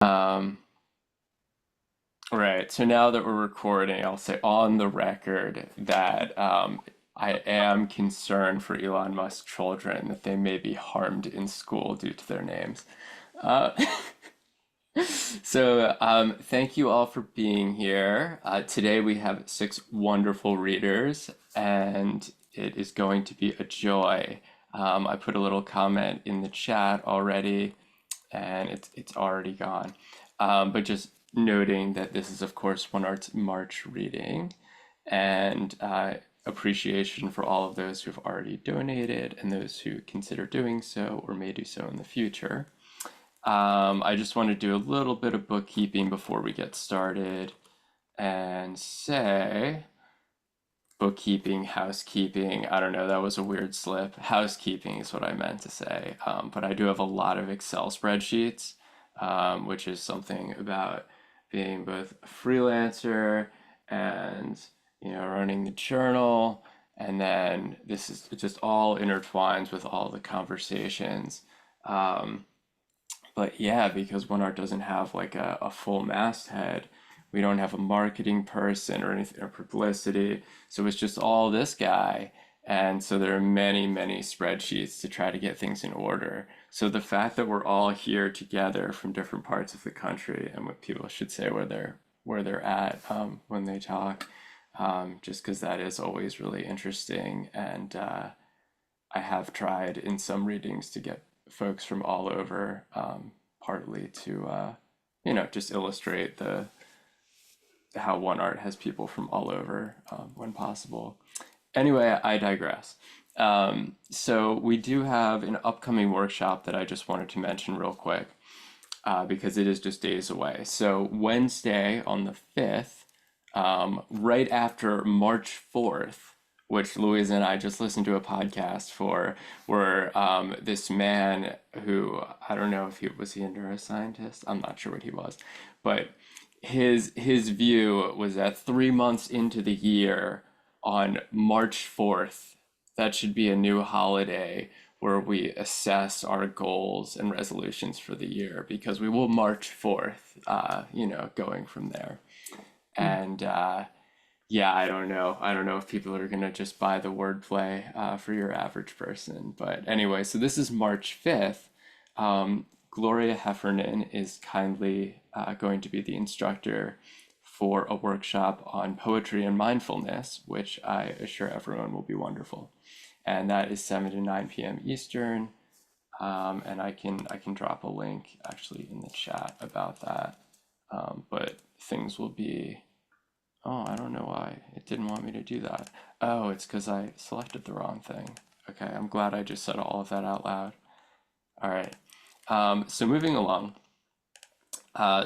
Um, right. So now that we're recording, I'll say on the record that I am concerned for Elon Musk's children that they may be harmed in school due to their names. Uh, thank you all for being here. Today we have six wonderful readers, and it is going to be a joy. I put a little comment in the chat already, and it's already gone. But just noting that this is, of course, One Art's March reading, and appreciation for all of those who've already donated and those who consider doing so or may do so in the future. I just want to do a little bit of bookkeeping before we get started and say bookkeeping, housekeeping. I don't know, that was a weird slip. Housekeeping is what I meant to say. But I do have a lot of Excel spreadsheets, which is something about being both a freelancer and, running the journal. And then this is just all intertwines with all the conversations. Um, but yeah, because One Art doesn't have like a full masthead, we don't have a marketing person or anything or publicity. So it's just all this guy. And so there are many, many spreadsheets to try to get things in order. So the fact that we're all here together from different parts of the country, and what people should say where they're at when they talk, just because that is always really interesting. And I have tried in some readings to get folks from all over, partly to just illustrate the how One Art has people from all over when possible. Anyway, I digress. So we do have an upcoming workshop that I just wanted to mention real quick because it is just days away. So Wednesday on the 5th, right after March 4th, which Louise and I just listened to a podcast for, where this man who, I don't know if he a neuroscientist? I'm not sure what he was, but his view was that 3 months into the year, on March 4th, that should be a new holiday where we assess our goals and resolutions for the year because we will March 4th, going from there. And yeah, I don't know. I don't know if people are gonna just buy the wordplay for your average person. But anyway, so this is March 5th. Gloria Heffernan is kindly going to be the instructor for a workshop on poetry and mindfulness, which I assure everyone will be wonderful. And that is 7 to 9 p.m. Eastern. And I can drop a link actually in the chat about that. But things will be. Oh, I don't know why it didn't want me to do that. Oh, it's because I selected the wrong thing. Okay, I'm glad I just said all of that out loud. All right. So moving along.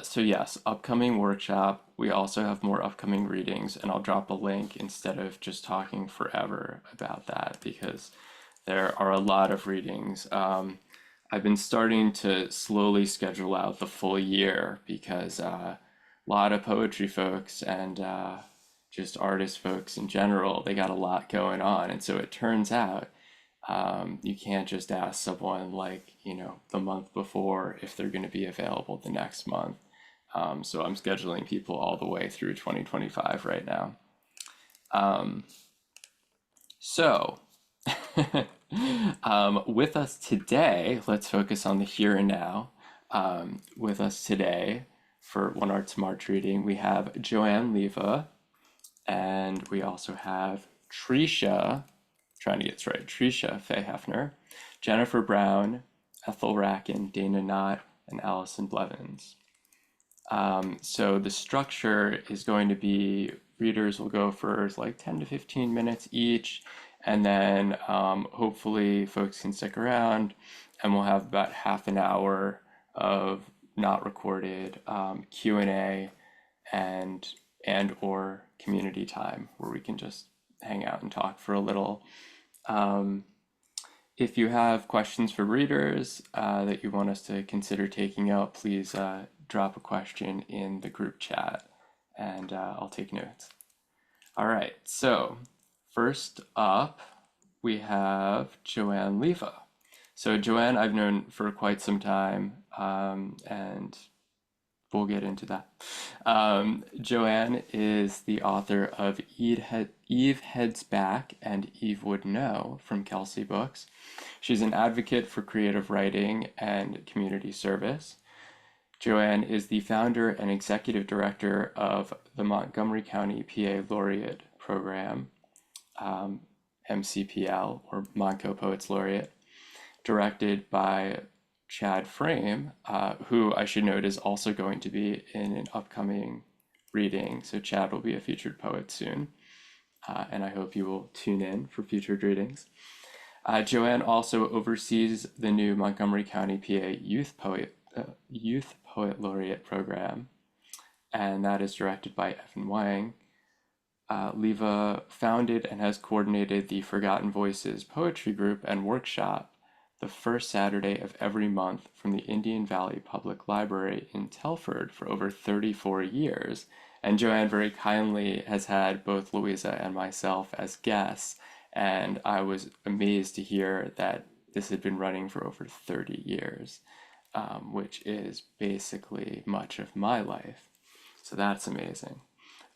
So yes, upcoming workshop. We also have more upcoming readings, and I'll drop a link instead of just talking forever about that because there are a lot of readings. I've been starting to slowly schedule out the full year because a lot of poetry folks and just artist folks in general, they got a lot going on. And so it turns out you can't just ask someone like, the month before if they're going to be available the next month. So I'm scheduling people all the way through 2025 right now. So with us today, let's focus on the here and now. With us today for One Art's March reading, we have Joanne Leva, and we also have trying to get this right, Tresha Faye Haefner, Jennifer Browne, Ethel Rackin, Dana Knott, and Allison Blevins. So the structure is going to be readers will go for like 10 to 15 minutes each, and then hopefully folks can stick around, and we'll have about half an hour of not recorded Q&A and or community time where we can just hang out and talk for a little. If you have questions for readers that you want us to consider taking out, please drop a question in the group chat and I'll take notes. All right, so first up, we have Joanne Leva. So Joanne, I've known for quite some time, and we'll get into that. Joanne is the author of Eve Heads Back and Eve Would Know from Kelsay Books. She's an advocate for creative writing and community service. Joanne is the founder and executive director of the Montgomery County PA Laureate Program, MCPL, or Montco Poets Laureate, directed by Chad Frame, who I should note is also going to be in an upcoming reading. So Chad will be a featured poet soon, and I hope you will tune in for featured readings. Joanne also oversees the new Montgomery County PA Youth Poet Laureate program, and that is directed by Evan Wang. Leva founded and has coordinated the Forgotten Voices poetry group and workshop the first Saturday of every month from the Indian Valley Public Library in Telford for over 34 years. And Joanne very kindly has had both Louisa and myself as guests, and I was amazed to hear that this had been running for over 30 years, which is basically much of my life. So that's amazing.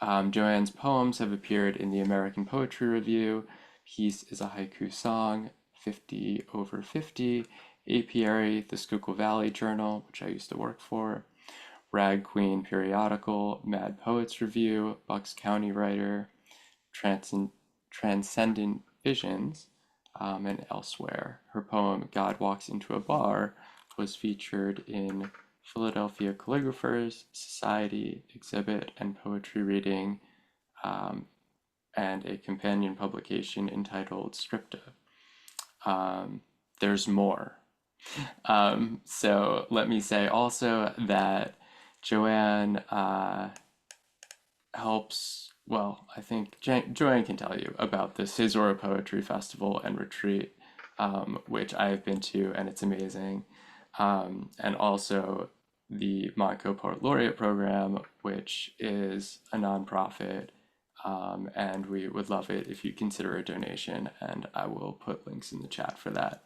Joanne's poems have appeared in the American Poetry Review. Peace is a Haiku Song, 50 over 50, Apiary, the Schuylkill Valley Journal, which I used to work for, Rag Queen Periodical, Mad Poets Review, Bucks County Writer, Transcendent Visions, and elsewhere. Her poem God Walks into a Bar was featured in Philadelphia Calligraphers Society exhibit and poetry reading, and a companion publication entitled Scripta. There's more. So let me say also that Joanne helps, well, I think Joanne can tell you about the Caesura Poetry Festival and Retreat, which I have been to, and it's amazing. And also the Montco Poet Laureate Program, which is a nonprofit, and we would love it if you consider a donation, and I will put links in the chat for that.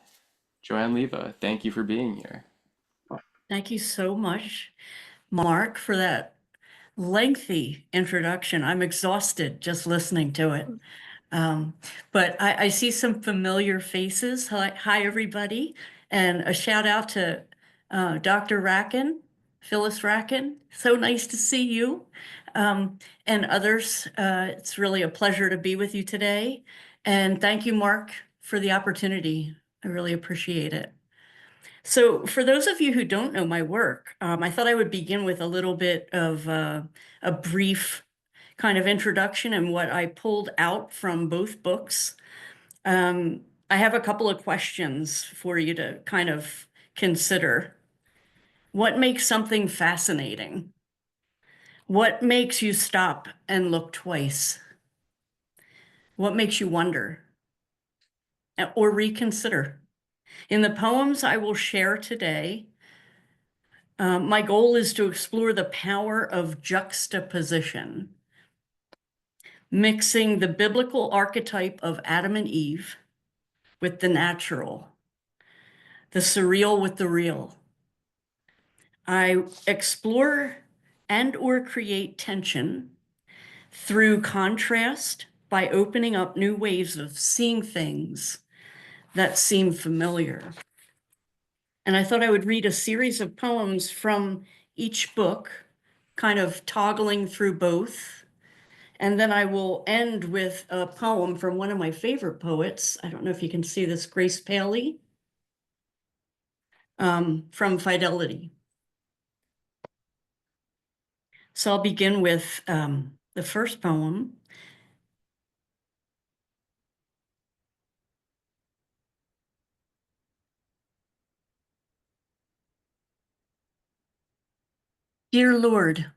Joanne Leva, thank you for being here. Thank you so much, Mark, for that lengthy introduction. I'm exhausted just listening to it. But I see some familiar faces. Hi, everybody. And a shout out to Dr. Rackin, Phyllis Rackin. So nice to see you. And others. It's really a pleasure to be with you today. And thank you, Mark, for the opportunity. I really appreciate it. So for those of you who don't know my work, I thought I would begin with a little bit of a brief kind of introduction and what I pulled out from both books. I have a couple of questions for you to kind of consider. What makes something fascinating? What makes you stop and look twice? What makes you wonder or reconsider? In the poems I will share today, my goal is to explore the power of juxtaposition, mixing the biblical archetype of Adam and Eve with the natural, the surreal with the real. I explore and or create tension through contrast by opening up new ways of seeing things that seem familiar. And I thought I would read a series of poems from each book, kind of toggling through both. And then I will end with a poem from one of my favorite poets. I don't know if you can see this, Grace Paley, from Fidelity. So I'll begin with the first poem. Dear Lord,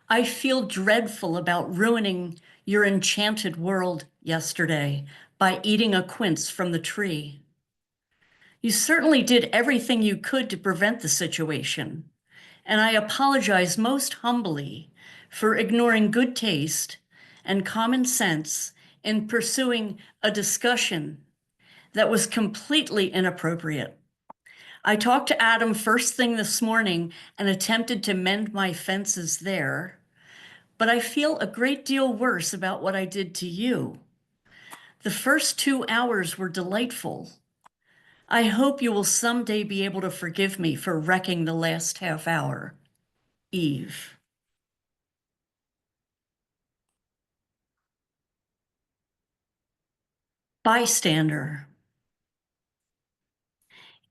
I feel dreadful about ruining your enchanted world yesterday by eating a quince from the tree. You certainly did everything you could to prevent the situation, and I apologize most humbly for ignoring good taste and common sense in pursuing a discussion that was completely inappropriate. I talked to Adam first thing this morning and attempted to mend my fences there, but I feel a great deal worse about what I did to you. The first 2 hours were delightful. I hope you will someday be able to forgive me for wrecking the last half hour. Eve. Bystander.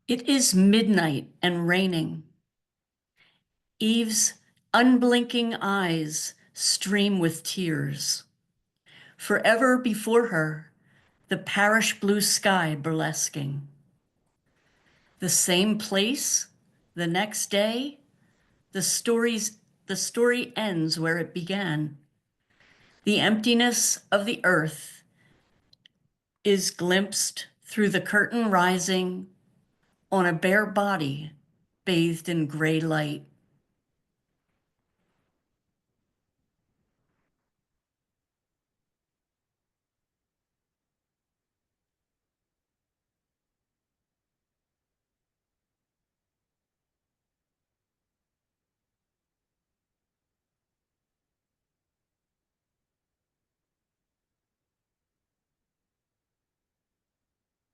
It is midnight and raining. Eve's unblinking eyes stream with tears. Forever before her, the parish blue sky burlesquing. The same place, the next day, the story ends where it began. The emptiness of the earth is glimpsed through the curtain rising on a bare body bathed in gray light.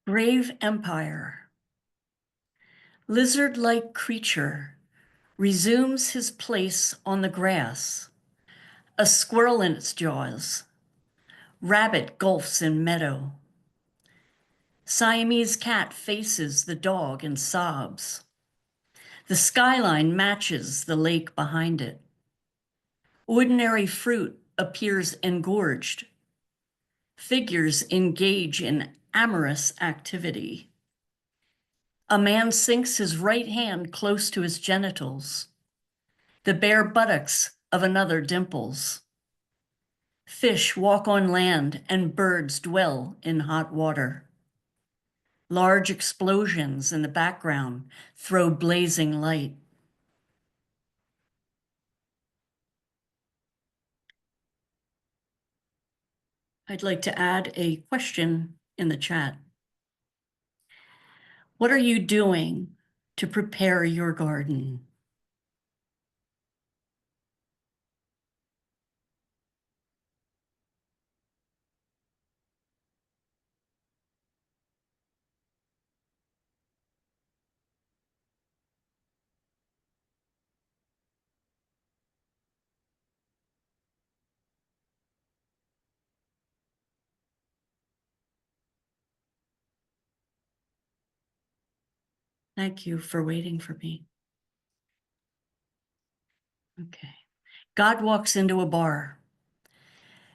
Brave empire. Lizard-like creature resumes his place on the grass, a squirrel in its jaws. Rabbit gulps in meadow. Siamese cat faces the dog and sobs. The skyline matches the lake behind it. Ordinary fruit appears engorged. Figures engage in amorous activity. A man sinks his right hand close to his genitals. The bare buttocks of another dimples. Fish walk on land and birds dwell in hot water. Large explosions in the background throw blazing light. I'd like to add a question in the chat. What are you doing to prepare your garden? Thank you for waiting for me. Okay. God walks into a bar.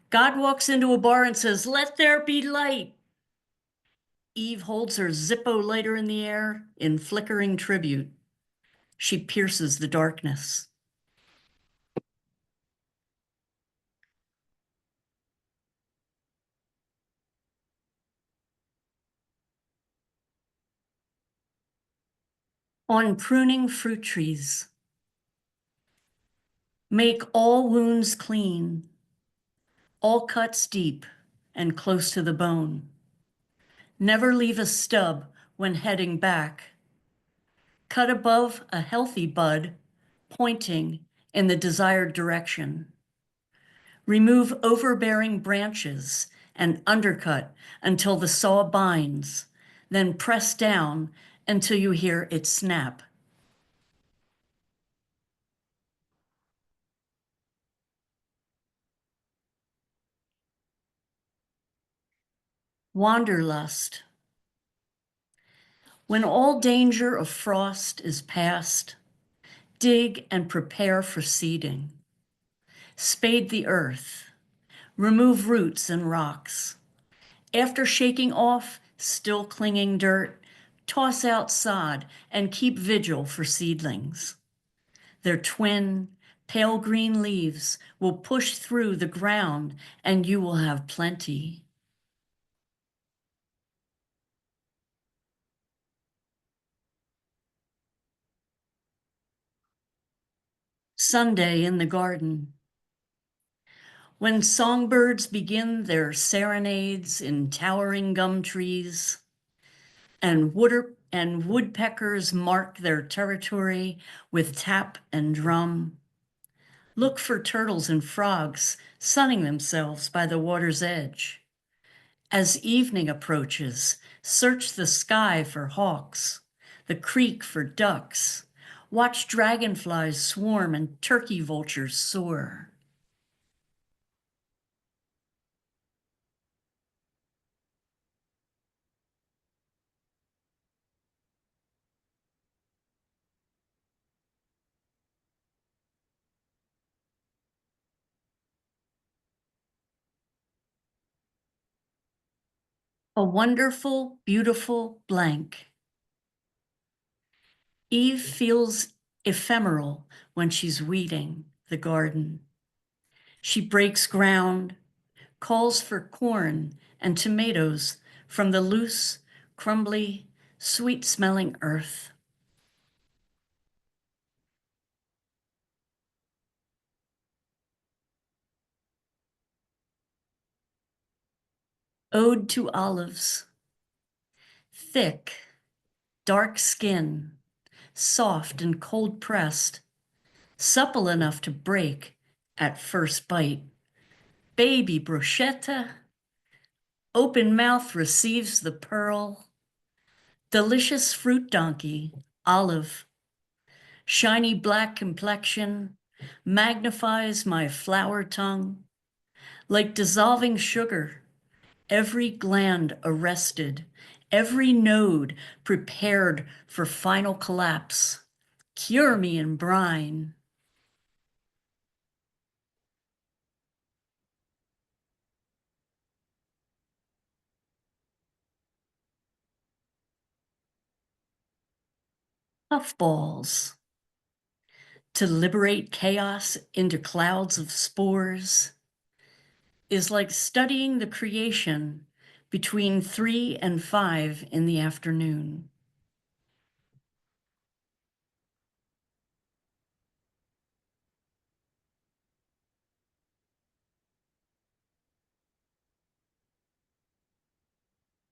God walks into a bar and says, "Let there be light." Eve holds her Zippo lighter in the air in flickering tribute. She pierces the darkness. On pruning fruit trees. Make all wounds clean, all cuts deep and close to the bone. Never leave a stub when heading back. Cut above a healthy bud, pointing in the desired direction. Remove overbearing branches and undercut until the saw binds, then press down until you hear it snap. Wanderlust. When all danger of frost is past, dig and prepare for seeding. Spade the earth. Remove roots and rocks. After shaking off still clinging dirt, toss out sod and keep vigil for seedlings. Their twin, pale green leaves will push through the ground and you will have plenty. Sunday in the garden. When songbirds begin their serenades in towering gum trees and and woodpeckers mark their territory with tap and drum. Look for turtles and frogs sunning themselves by the water's edge. As evening approaches, search the sky for hawks, the creek for ducks. Watch dragonflies swarm and turkey vultures soar. A wonderful, beautiful blank. Eve feels ephemeral when she's weeding the garden. She breaks ground, calls for corn and tomatoes from the loose, crumbly, sweet-smelling earth. Ode to olives. Thick, dark skin, soft and cold pressed, supple enough to break at first bite. Baby bruschetta, open mouth receives the pearl. Delicious fruit donkey, olive, shiny black complexion, magnifies my flower tongue. Like dissolving sugar, every gland arrested, every node prepared for final collapse. Cure me in brine. Puffballs. To liberate chaos into clouds of spores is like studying the creation between 3 and 5 in the afternoon.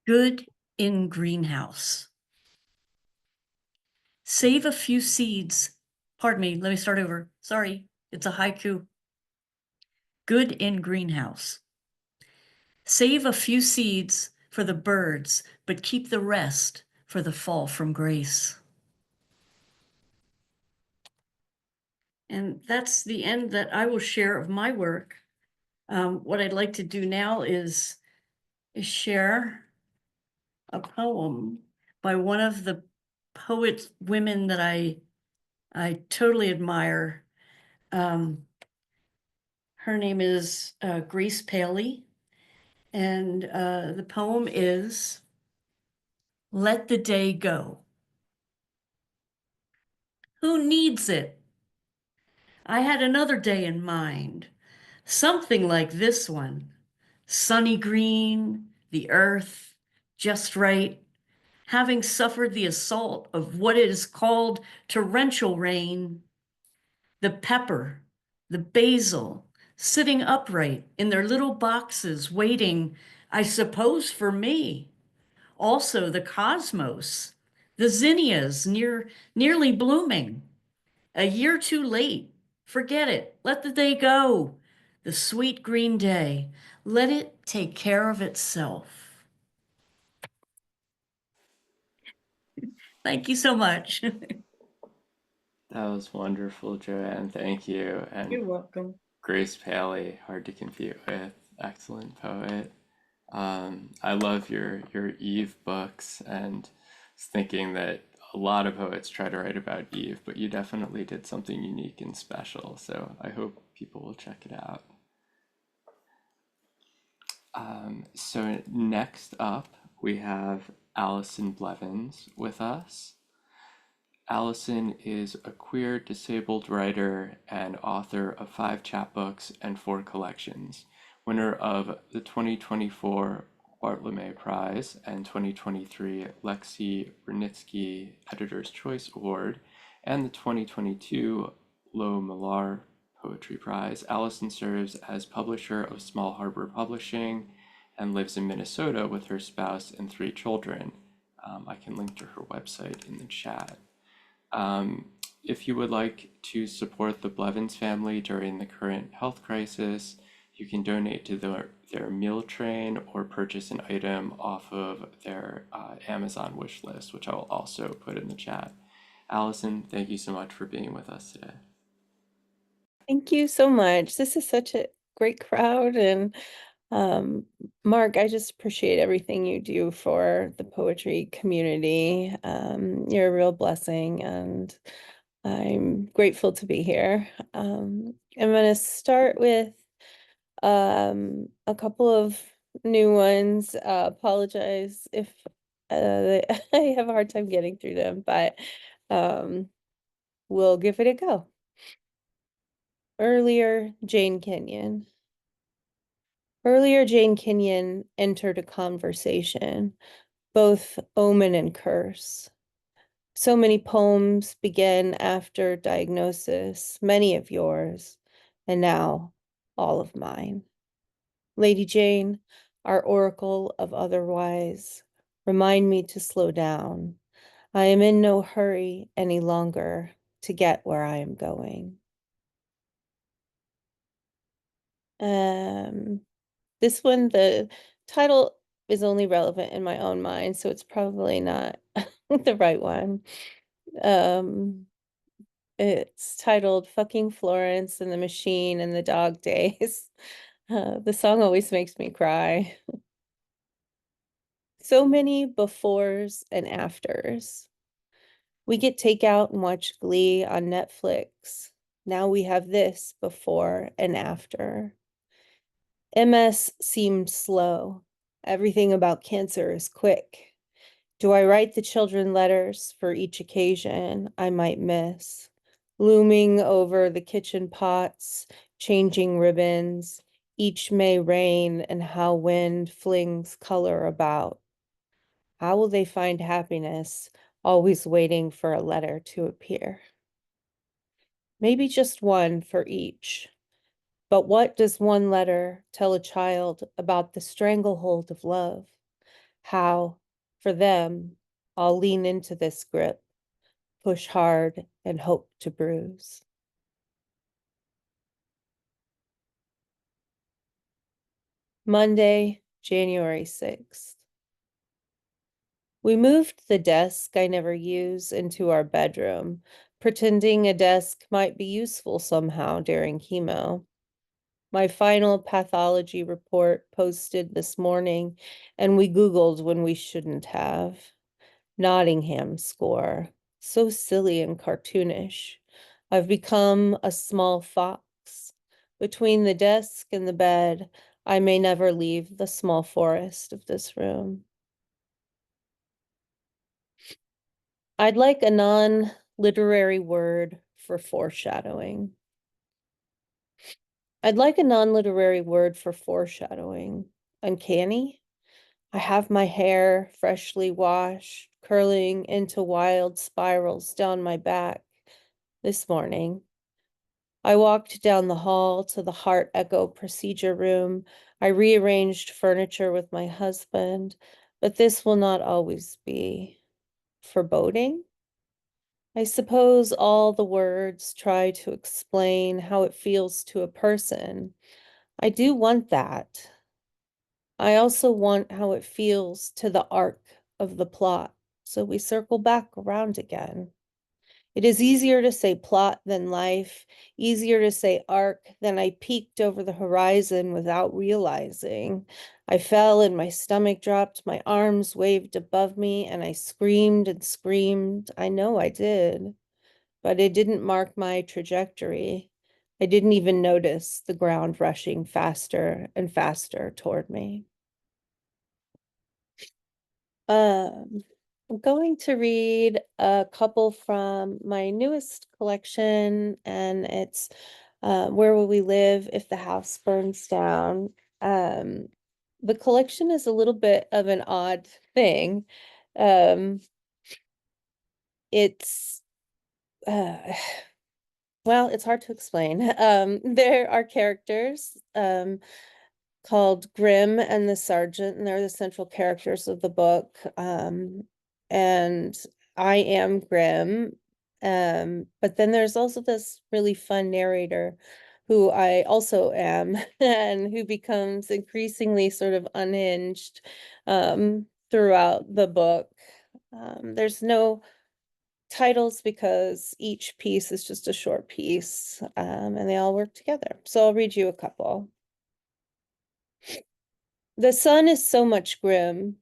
Good in greenhouse. Save a few seeds. Pardon me, let me start over. Sorry, it's a haiku. Good in greenhouse. Save a few seeds for the birds, but keep the rest for the fall from grace. And that's the end that I will share of my work. What I'd like to do now is share a poem by one of the poet women that I totally admire. Her name is Grace Paley, and the poem is Let the Day Go. Who needs it? I had another day in mind, something like this one. Sunny green, the earth, just right, having suffered the assault of what is called torrential rain. The pepper, the basil, sitting upright in their little boxes, waiting, I suppose, for me. Also the cosmos, the zinnias nearly blooming. A year too late. Forget it. Let the day go. The sweet green day. Let it take care of itself. Thank you so much. That was wonderful, Joanne. Thank you. And You're welcome. Grace Paley, hard to compete with. Excellent poet. I love your Eve books, and was thinking that a lot of poets try to write about Eve, but you definitely did something unique and special. So I hope people will check it out. So next up, we have Allison Blevins with us. Allison is a queer disabled writer and author of 5 chapbooks and 4 collections, winner of the 2024 Bartlome Prize and 2023 Lexi Renitsky Editor's Choice Award, and the 2022 Lo Millar Poetry Prize. Allison serves as publisher of Small Harbor Publishing and lives in Minnesota with her spouse and 3 children. I can link to her website in the chat. Um, if you would like to support the Blevins family during the current health crisis, you can donate to their meal train or purchase an item off of their Amazon wish list, which I will also put in the chat. Allison, thank you so much for being with us today. Thank you so much. This is such a great crowd. And Mark, I just appreciate everything you do for the poetry community. You're a real blessing, and I'm grateful to be here. I'm going to start with a couple of new ones. Apologize if I have a hard time getting through them, but we'll give it a go. Earlier, Jane Kenyon. Earlier, Jane Kenyon entered a conversation, both omen and curse. So many poems begin after diagnosis, many of yours, and now all of mine. Lady Jane, our oracle of otherwise, remind me to slow down. I am in no hurry any longer to get where I am going. This one, the title is only relevant in my own mind, so it's probably not the right one. It's titled Fucking Florence and the Machine and the Dog Days. The song always makes me cry. So many befores and afters. We get takeout and watch Glee on Netflix. Now we have this before and after. MS seemed slow. Everything about cancer is quick. Do I write the children letters for each occasion I might miss? Looming over the kitchen pots, changing ribbons, each May rain and how wind flings color about. How will they find happiness, always waiting for a letter to appear? Maybe just one for each. But what does one letter tell a child about the stranglehold of love? How, for them, I'll lean into this grip, push hard and hope to bruise. Monday, January 6th. We moved the desk I never use into our bedroom, pretending a desk might be useful somehow during chemo. My final pathology report posted this morning, and we Googled when we shouldn't have. Nottingham score. So silly and cartoonish. I've become a small fox. Between the desk and the bed, I may never leave the small forest of this room. I'd like a non-literary word for foreshadowing. I'd like a non-literary word for foreshadowing. Uncanny? I have my hair freshly washed, curling into wild spirals down my back this morning. I walked down the hall to the heart echo procedure room. I rearranged furniture with my husband, but this will not always be foreboding. I suppose all the words try to explain how it feels to a person. I do want that. I also want how it feels to the arc of the plot, so we circle back around again. It is easier to say plot than life, easier to say arc than I peeked over the horizon without realizing. I fell and my stomach dropped, my arms waved above me, and I screamed and screamed. I know I did, but it didn't mark my trajectory. I didn't even notice the ground rushing faster and faster toward me. I'm going to read a couple from my newest collection, and it's Where Will We Live If the House Burns Down? The collection is a little bit of an odd thing. It's well, it's hard to explain. There are characters called Grimm and the Sergeant, and they're the central characters of the book. and I am Grimm. But then there's also this really fun narrator who I also am and who becomes increasingly sort of unhinged throughout the book. There's no titles because each piece is just a short piece, and they all work together. So I'll read you a couple. The sun is so much Grimm.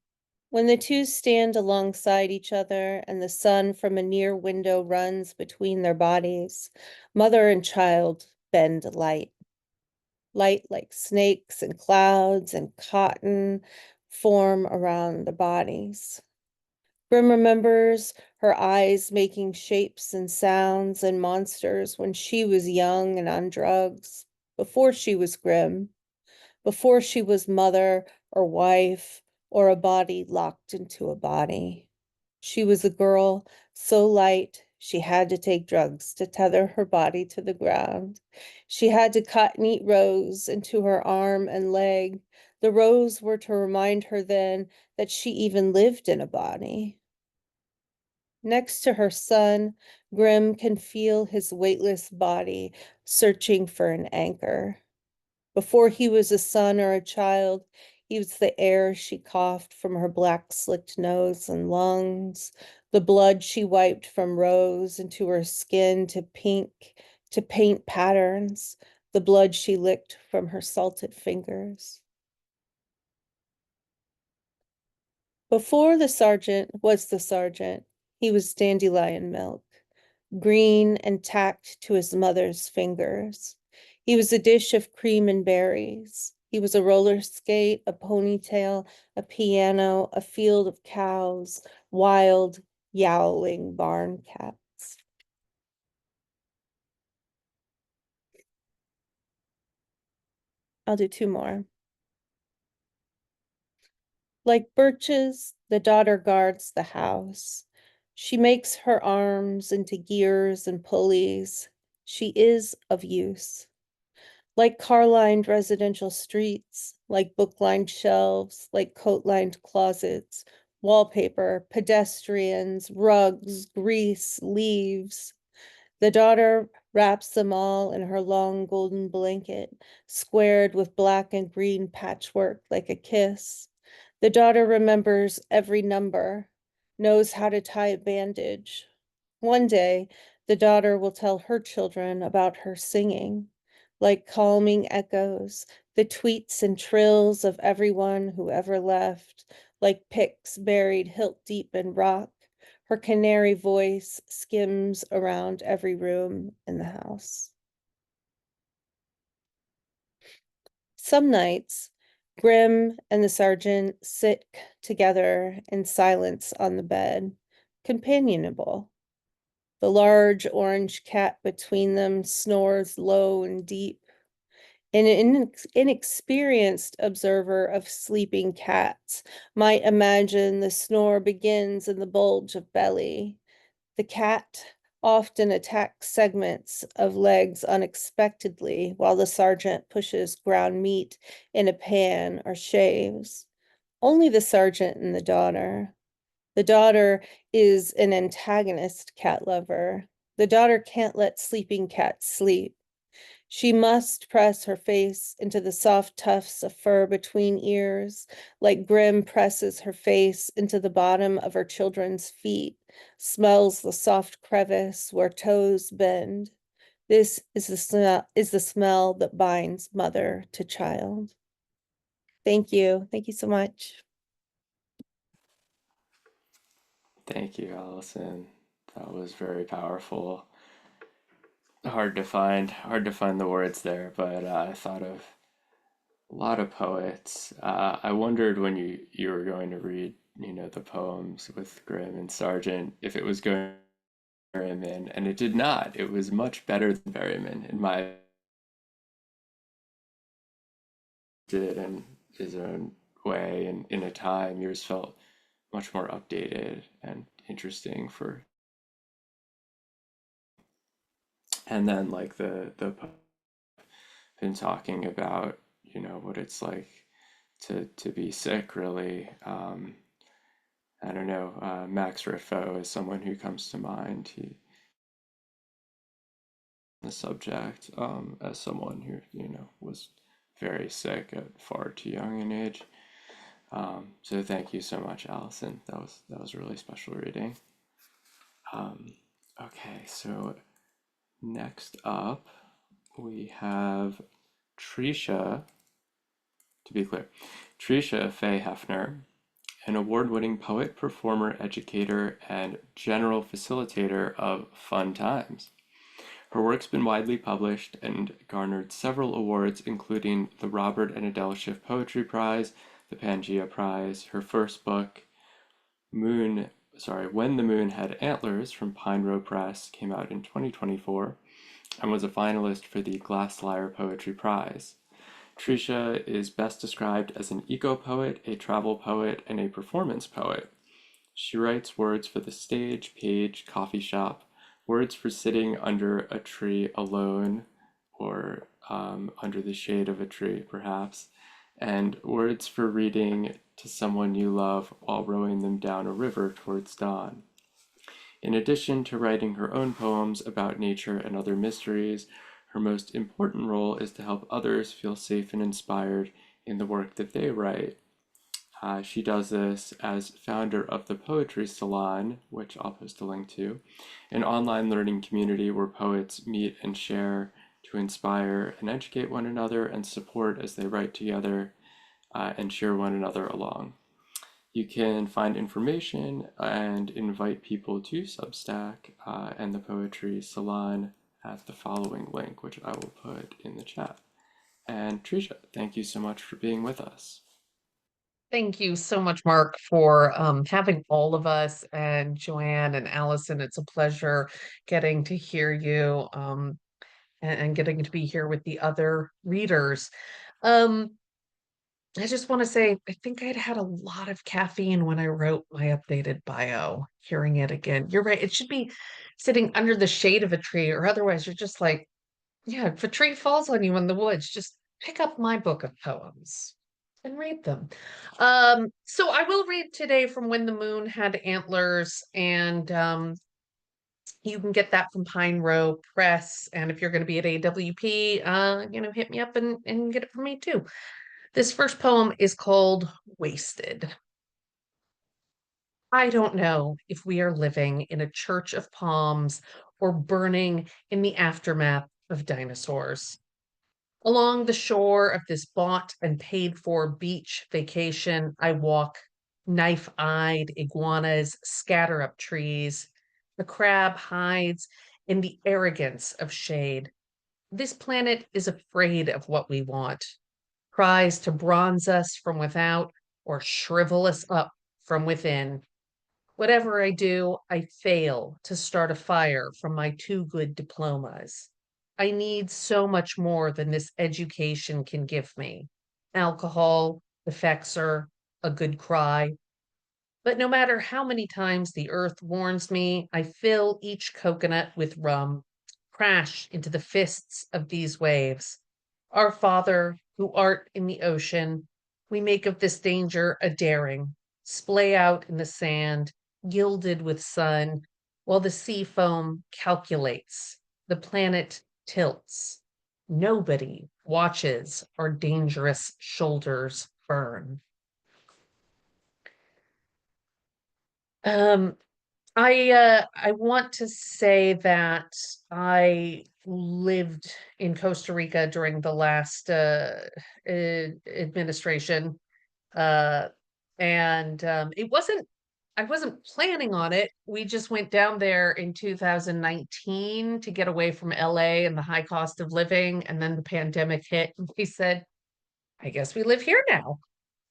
When the two stand alongside each other and the sun from a near window runs between their bodies, mother and child bend light. Light like snakes and clouds and cotton form around the bodies. Grimm remembers her eyes making shapes and sounds and monsters when she was young and on drugs, before she was Grimm, before she was mother or wife or a body locked into a body. She was a girl so light she had to take drugs to tether her body to the ground. She had to cut neat rows into her arm and leg. The rows were to remind her then that she even lived in a body. Next to her son, Grimm can feel his weightless body searching for an anchor. Before he was a son or a child, he was the air she coughed from her black slicked nose and lungs, the blood she wiped from rose into her skin to paint patterns, the blood she licked from her salted fingers. Before the sergeant was the sergeant, he was dandelion milk, green and tacked to his mother's fingers. He was a dish of cream and berries. He was a roller skate, a ponytail, a piano, a field of cows, wild, yowling barn cats. I'll do two more. Like birches, the daughter guards the house. She makes her arms into gears and pulleys. She is of use. Like car-lined residential streets, like book-lined shelves, like coat-lined closets, wallpaper, pedestrians, rugs, grease, leaves. The daughter wraps them all in her long golden blanket, squared with black and green patchwork like a kiss. The daughter remembers every number, knows how to tie a bandage. One day, the daughter will tell her children about her singing, like calming echoes, the tweets and trills of everyone who ever left, like picks buried hilt deep in rock. Her canary voice skims around every room in the house. Some nights, Grimm and the sergeant sit together in silence on the bed, companionable. The large orange cat between them snores low and deep. An inexperienced observer of sleeping cats might imagine the snore begins in the bulge of belly. The cat often attacks segments of legs unexpectedly while the sergeant pushes ground meat in a pan or shaves. Only the sergeant and the daughter. The daughter is an antagonist cat lover. The daughter can't let sleeping cats sleep. She must press her face into the soft tufts of fur between ears, like Grimm presses her face into the bottom of her children's feet, smells the soft crevice where toes bend. This is the smell that binds mother to child. Thank you. Thank you so much. Thank you, Allison. That was very powerful. Hard to find the words there, but I thought of a lot of poets. I wondered when you were going to read, the poems with Grimm and Sargent, if it was going to be Berryman, and it did not. It was much better than Berryman in my did in his own way, and in a time yours felt much more updated and interesting for. And then like the been talking about, what it's like to be sick, really. I don't know, Max Riffo is someone who comes to mind. The subject, as someone who, was very sick at far too young an age. So thank you so much, Allison. That was a really special reading. Okay, so next up we have Tresha. To be clear, Tresha Faye Haefner, an award-winning poet, performer, educator, and general facilitator of fun times. Her work's been widely published and garnered several awards, including the Robert and Adele Schiff Poetry Prize, the Pangea Prize. Her first book, When the Moon Had Antlers, from Pine Row Press, came out in 2024 and was a finalist for the Glasslyre Poetry Prize. Tresha is best described as an eco-poet, a travel poet, and a performance poet. She writes words for the stage, page, coffee shop, words for sitting under a tree alone, or under the shade of a tree, perhaps, and words for reading to someone you love while rowing them down a river towards dawn. In addition to writing her own poems about nature and other mysteries, her most important role is to help others feel safe and inspired in the work that they write. She does this as founder of the Poetry Salon, which I'll post a link to, an online learning community where poets meet and share to inspire and educate one another and support as they write together and cheer one another along. You can find information and invite people to Substack and the Poetry Salon at the following link, which I will put in the chat. And Tresha, thank you so much for being with us. Thank you so much, Mark, for having all of us, and Joanne and Allison. It's a pleasure getting to hear you and getting to be here with the other readers. I just want to say, I think I'd had a lot of caffeine when I wrote my updated bio. Hearing it again, you're right. It should be sitting under the shade of a tree, or otherwise you're just like, yeah, if a tree falls on you in the woods, just pick up my book of poems and read them. So I will read today from When the Moon Had Antlers, and you can get that from Pine Row Press. And if you're going to be at AWP, hit me up and get it from me too. This first poem is called Wasted. I don't know if we are living in a church of palms or burning in the aftermath of dinosaurs. Along the shore of this bought and paid for beach vacation, I walk. Knife-eyed iguanas scatter up trees. The crab hides in the arrogance of shade. This planet is afraid of what we want, tries to bronze us from without or shrivel us up from within. Whatever I do, I fail to start a fire from my two good diplomas. I need so much more than this education can give me. Alcohol, the Fexer, a good cry. But no matter how many times the earth warns me, I fill each coconut with rum, crash into the fists of these waves. Our Father, who art in the ocean, we make of this danger a daring, splay out in the sand, gilded with sun, while the sea foam calculates, the planet tilts. Nobody watches our dangerous shoulders burn. Um, I want to say that I lived in Costa Rica during the last administration, uh, and I wasn't planning on it. We just went down there in 2019 to get away from LA and the high cost of living, and then the pandemic hit, and we said, I guess we live here now.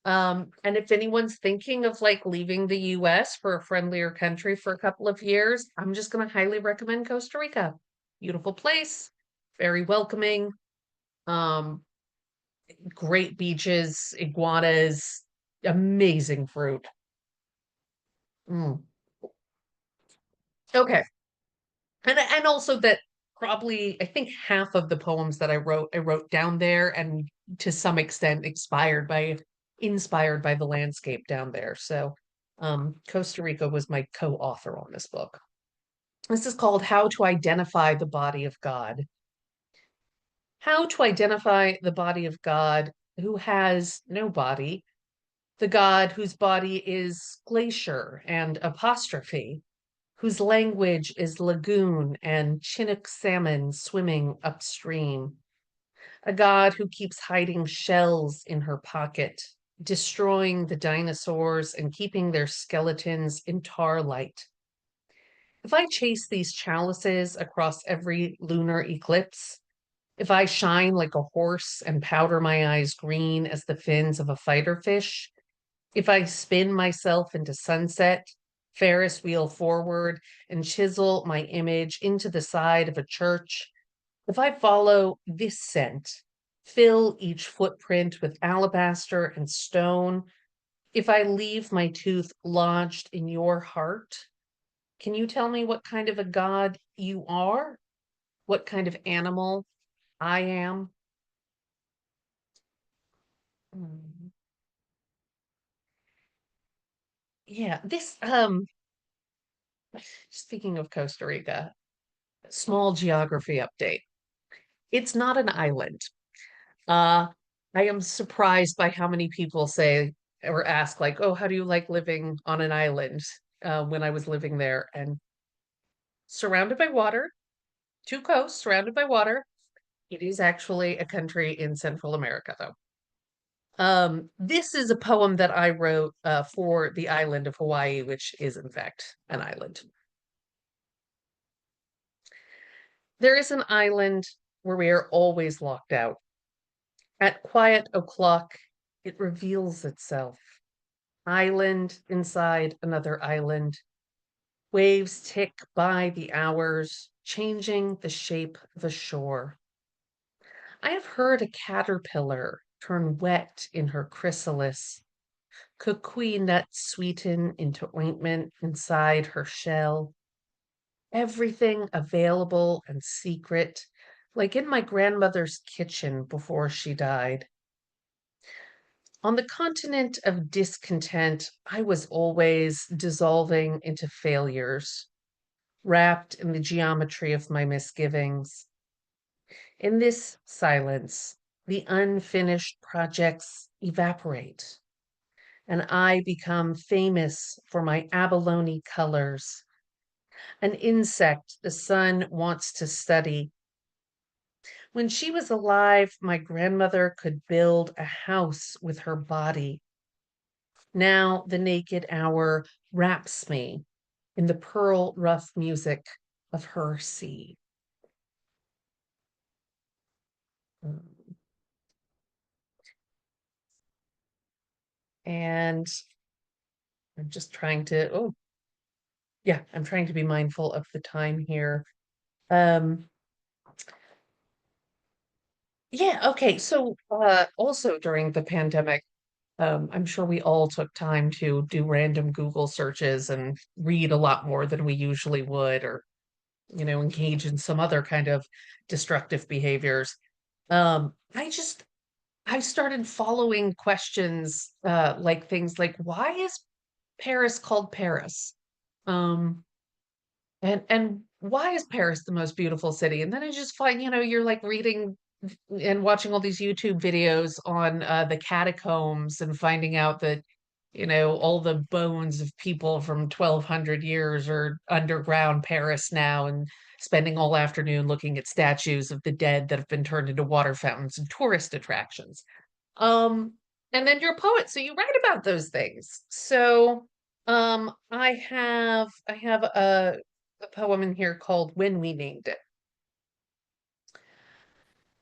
And if anyone's thinking of like leaving the US for a friendlier country for a couple of years, I'm just going to highly recommend Costa Rica. Beautiful place, very welcoming, um, great beaches, iguanas, amazing fruit. Mm. Okay. And also that probably I think half of the poems that I wrote down there, and to some extent inspired by the landscape down there. So Costa Rica was my co-author on this book. This is called How to Identify the Body of God. How to identify the body of God who has no body, the God whose body is glacier and apostrophe, whose language is lagoon and Chinook salmon swimming upstream, a God who keeps hiding shells in her pocket, destroying the dinosaurs and keeping their skeletons in tar light. If I chase these chalices across every lunar eclipse, if I shine like a horse and powder my eyes green as the fins of a fighter fish, if I spin myself into sunset, Ferris wheel forward, and chisel my image into the side of a church, if I follow this scent, fill each footprint with alabaster and stone, if I leave my tooth lodged in your heart, can you tell me what kind of a God you are? What kind of animal I am? Mm. Yeah, this speaking of Costa Rica, small geography update. It's not an island. Uh I am surprised by how many people say or ask like, "Oh, how do you like living on an island?" When I was living there and surrounded by water, two coasts surrounded by water. It is actually a country in Central America, though. This is a poem that I wrote for the island of Hawaii, which is in fact an island. There is an island where we are always locked out. At quiet o'clock, it reveals itself. Island inside another island. Waves tick by the hours, changing the shape of the shore. I have heard a caterpillar turn wet in her chrysalis, kukui nuts sweeten into ointment inside her shell. Everything available and secret, like in my grandmother's kitchen before she died. On the continent of discontent, I was always dissolving into failures, wrapped in the geometry of my misgivings. In this silence, the unfinished projects evaporate, and I become famous for my abalone colors, an insect the sun wants to study. When she was alive, my grandmother could build a house with her body. Now the naked hour wraps me in the pearl rough music of her sea. And I'm just trying to, oh, yeah, I'm trying to be mindful of the time here. Um, yeah, okay. So also during the pandemic, I'm sure we all took time to do random Google searches and read a lot more than we usually would, or, engage in some other kind of destructive behaviors. I started following questions like things like, why is Paris called Paris? Um, and why is Paris the most beautiful city? And then I just find, you're like reading and watching all these YouTube videos on the catacombs and finding out that, all the bones of people from 1200 years are underground Paris now, and spending all afternoon looking at statues of the dead that have been turned into water fountains and tourist attractions. Um, and then you're a poet, so you write about those things. So, I have a poem in here called When We Named It.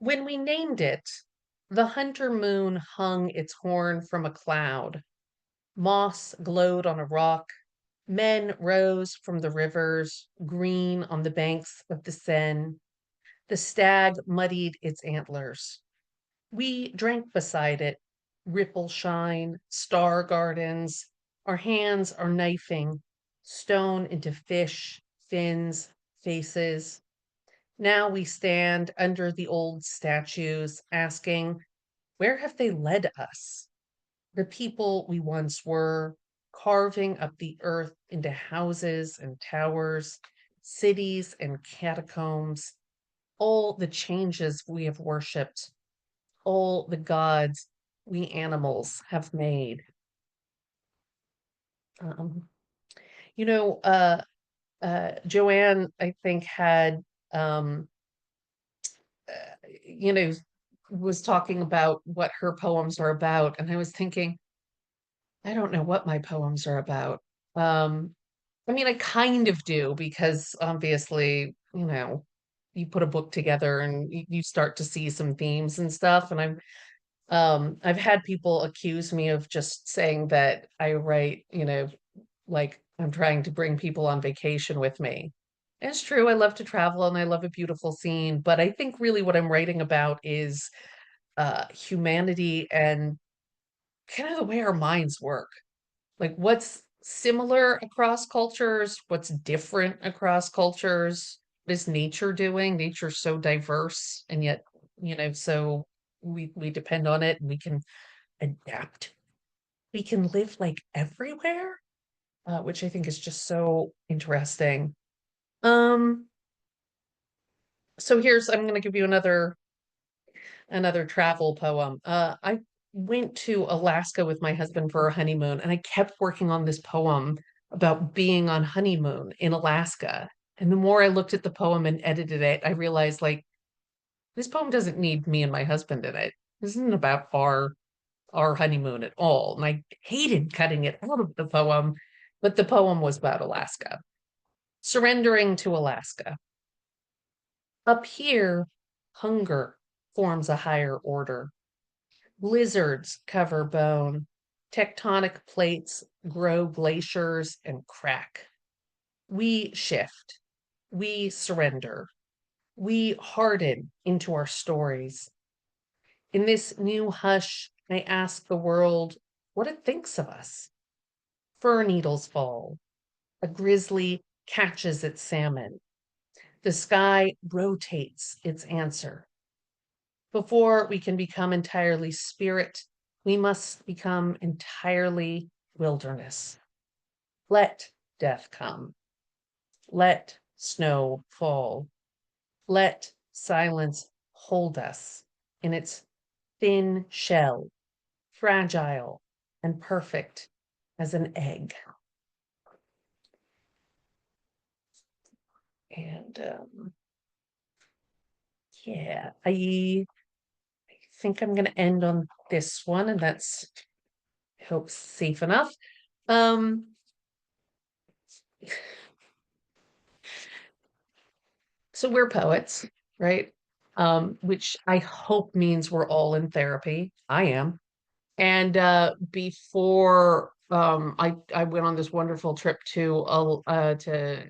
When we named it, the hunter moon hung its horn from a cloud. Moss glowed on a rock. Men rose from the rivers, green on the banks of the Seine. The stag muddied its antlers. We drank beside it, ripple shine, star gardens. Our hands are knifing, stone into fish, fins, faces. Now we stand under the old statues, asking, where have they led us? The people we once were, carving up the earth into houses and towers, cities and catacombs, all the changes we have worshipped, all the gods we animals have made. Um, you know, Joanne, I think, had, um, you know, was talking about what her poems are about. And I was thinking, I don't know what my poems are about. Um, I mean, I kind of do because obviously, you put a book together and you start to see some themes and stuff. And I've had people accuse me of just saying that I write, like I'm trying to bring people on vacation with me. And it's true, I love to travel and I love a beautiful scene, but I think really what I'm writing about is humanity and kind of the way our minds work. Like what's similar across cultures, what's different across cultures. What is nature doing? Nature's so diverse, and yet, so we depend on it and we can adapt. We can live like everywhere, which I think is just so interesting. Um, so I'm going to give you another travel poem. I went to Alaska with my husband for a honeymoon, and I kept working on this poem about being on honeymoon in Alaska. And the more I looked at the poem and edited it, I realized like this poem doesn't need me and my husband in it. This isn't about our honeymoon at all. And I hated cutting it out of the poem, but the poem was about Alaska. Surrendering to Alaska. Up here, hunger forms a higher order. Blizzards cover bone. Tectonic plates grow glaciers and crack. We shift. We surrender. We harden into our stories. In this new hush, I ask the world what it thinks of us. Fir needles fall. A grizzly catches its salmon. The sky rotates its answer. Before we can become entirely spirit, we must become entirely wilderness. Let death come. Let snow fall. Let silence hold us in its thin shell, fragile and perfect as an egg. And yeah, I think I'm going to end on this one, and that's, I hope, safe enough. Um, so we're poets, right? Which I hope means we're all in therapy. I am. And before I went on this wonderful trip to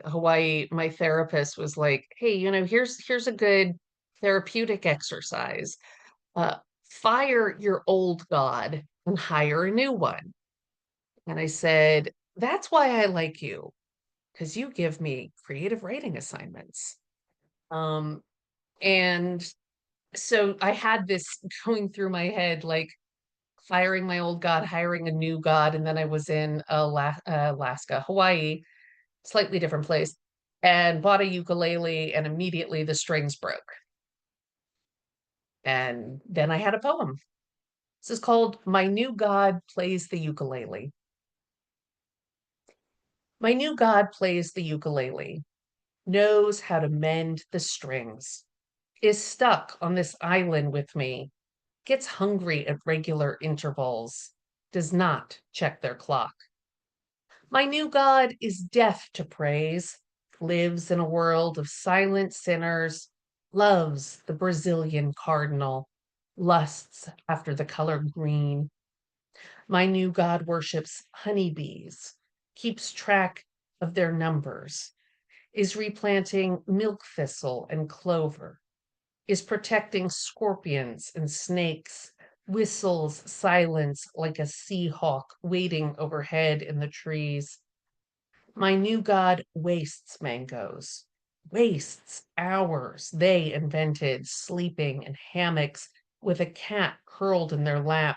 Hawaii, my therapist was like, "Hey, here's a good therapeutic exercise. Uh, Fire your old god and hire a new one." And I said, "That's why I like you, because you give me creative writing assignments." Um, and so I had this going through my head, like firing my old god, hiring a new god, and then I was in Alaska, Hawaii, slightly different place, and bought a ukulele, and immediately the strings broke. And then I had a poem. This is called My New God Plays the Ukulele. My new god plays the ukulele, knows how to mend the strings, is stuck on this island with me, gets hungry at regular intervals, does not check their clock. My new God is deaf to praise, lives in a world of silent sinners, loves the Brazilian cardinal, lusts after the color green. My new God worships honeybees, keeps track of their numbers, is replanting milk thistle and clover, is protecting scorpions and snakes, whistles silence like a sea hawk waiting overhead in the trees. My new god wastes mangoes, wastes hours they invented sleeping in hammocks with a cat curled in their lap,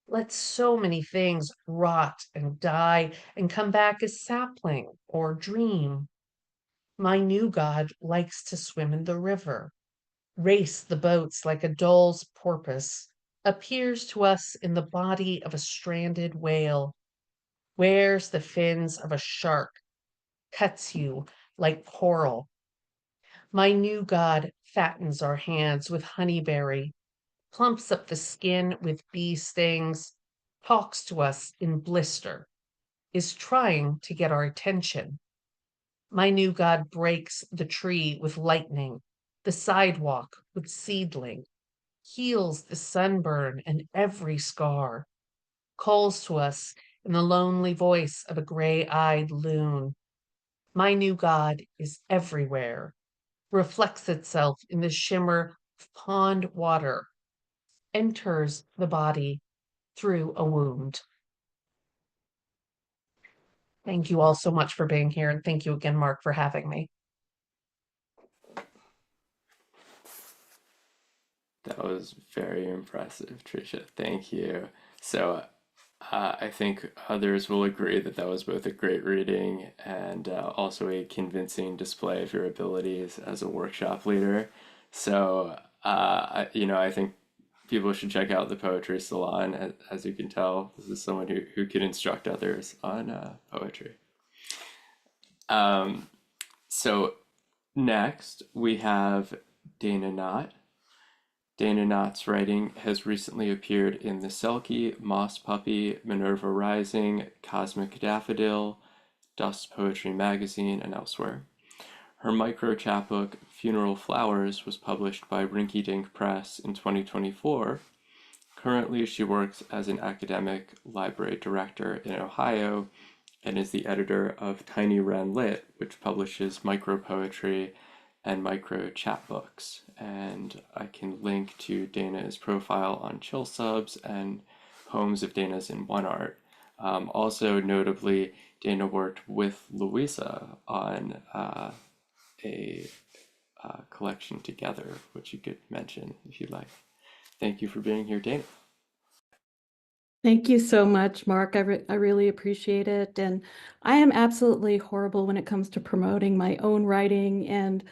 Let so many things rot and die and come back as sapling or dream. My new God likes to swim in the river, race the boats like a doll's porpoise, appears to us in the body of a stranded whale, wears the fins of a shark, cuts you like coral. My new God fattens our hands with honeyberry, plumps up the skin with bee stings, talks to us in blister, is trying to get our attention. My new God breaks the tree with lightning, the sidewalk with seedling, heals the sunburn and every scar, calls to us in the lonely voice of a gray-eyed loon. My new God is everywhere, reflects itself in the shimmer of pond water, enters the body through a wound. Thank you all so much for being here, and thank you again, Mark, for having me. That was very impressive, Trisha. Thank you. So, I think others will agree that that was both a great reading and also a convincing display of your abilities as a workshop leader. So, I think people should check out the Poetry Salon. As you can tell, this is someone who can instruct others on poetry. Um, so, next we have Dana Knott. Dana Knott's writing has recently appeared in The Selkie, Moss Puppy, Minerva Rising, Cosmic Daffodil, Dust Poetry Magazine, and elsewhere. Her micro chapbook, Funeral Flowers, was published by Rinky Dink Press in 2024. Currently, she works as an academic library director in Ohio and is the editor of Tiny Wren Lit, which publishes micro poetry and micro chapbooks. And I can link to Dana's profile on Chill Subs and poems of Dana's in One Art. Also, notably, Dana worked with Louisa on a collection together, which you could mention if you'd like. Thank you for being here, Dana. Thank you so much, Mark. I really appreciate it. And I am absolutely horrible when it comes to promoting my own writing. And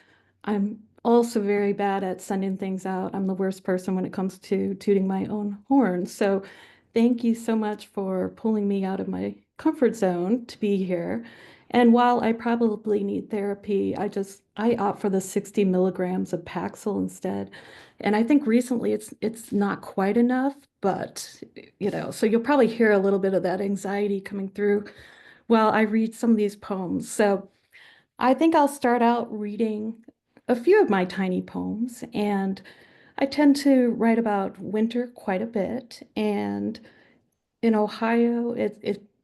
I'm also very bad at sending things out. I'm the worst person when it comes to tooting my own horn. So thank you so much for pulling me out of my comfort zone to be here. And while I probably need therapy, I opt for the 60 milligrams of Paxil instead. And I think recently it's not quite enough, but so you'll probably hear a little bit of that anxiety coming through while I read some of these poems. So I think I'll start out reading a few of my tiny poems, and I tend to write about winter quite a bit. And in Ohio,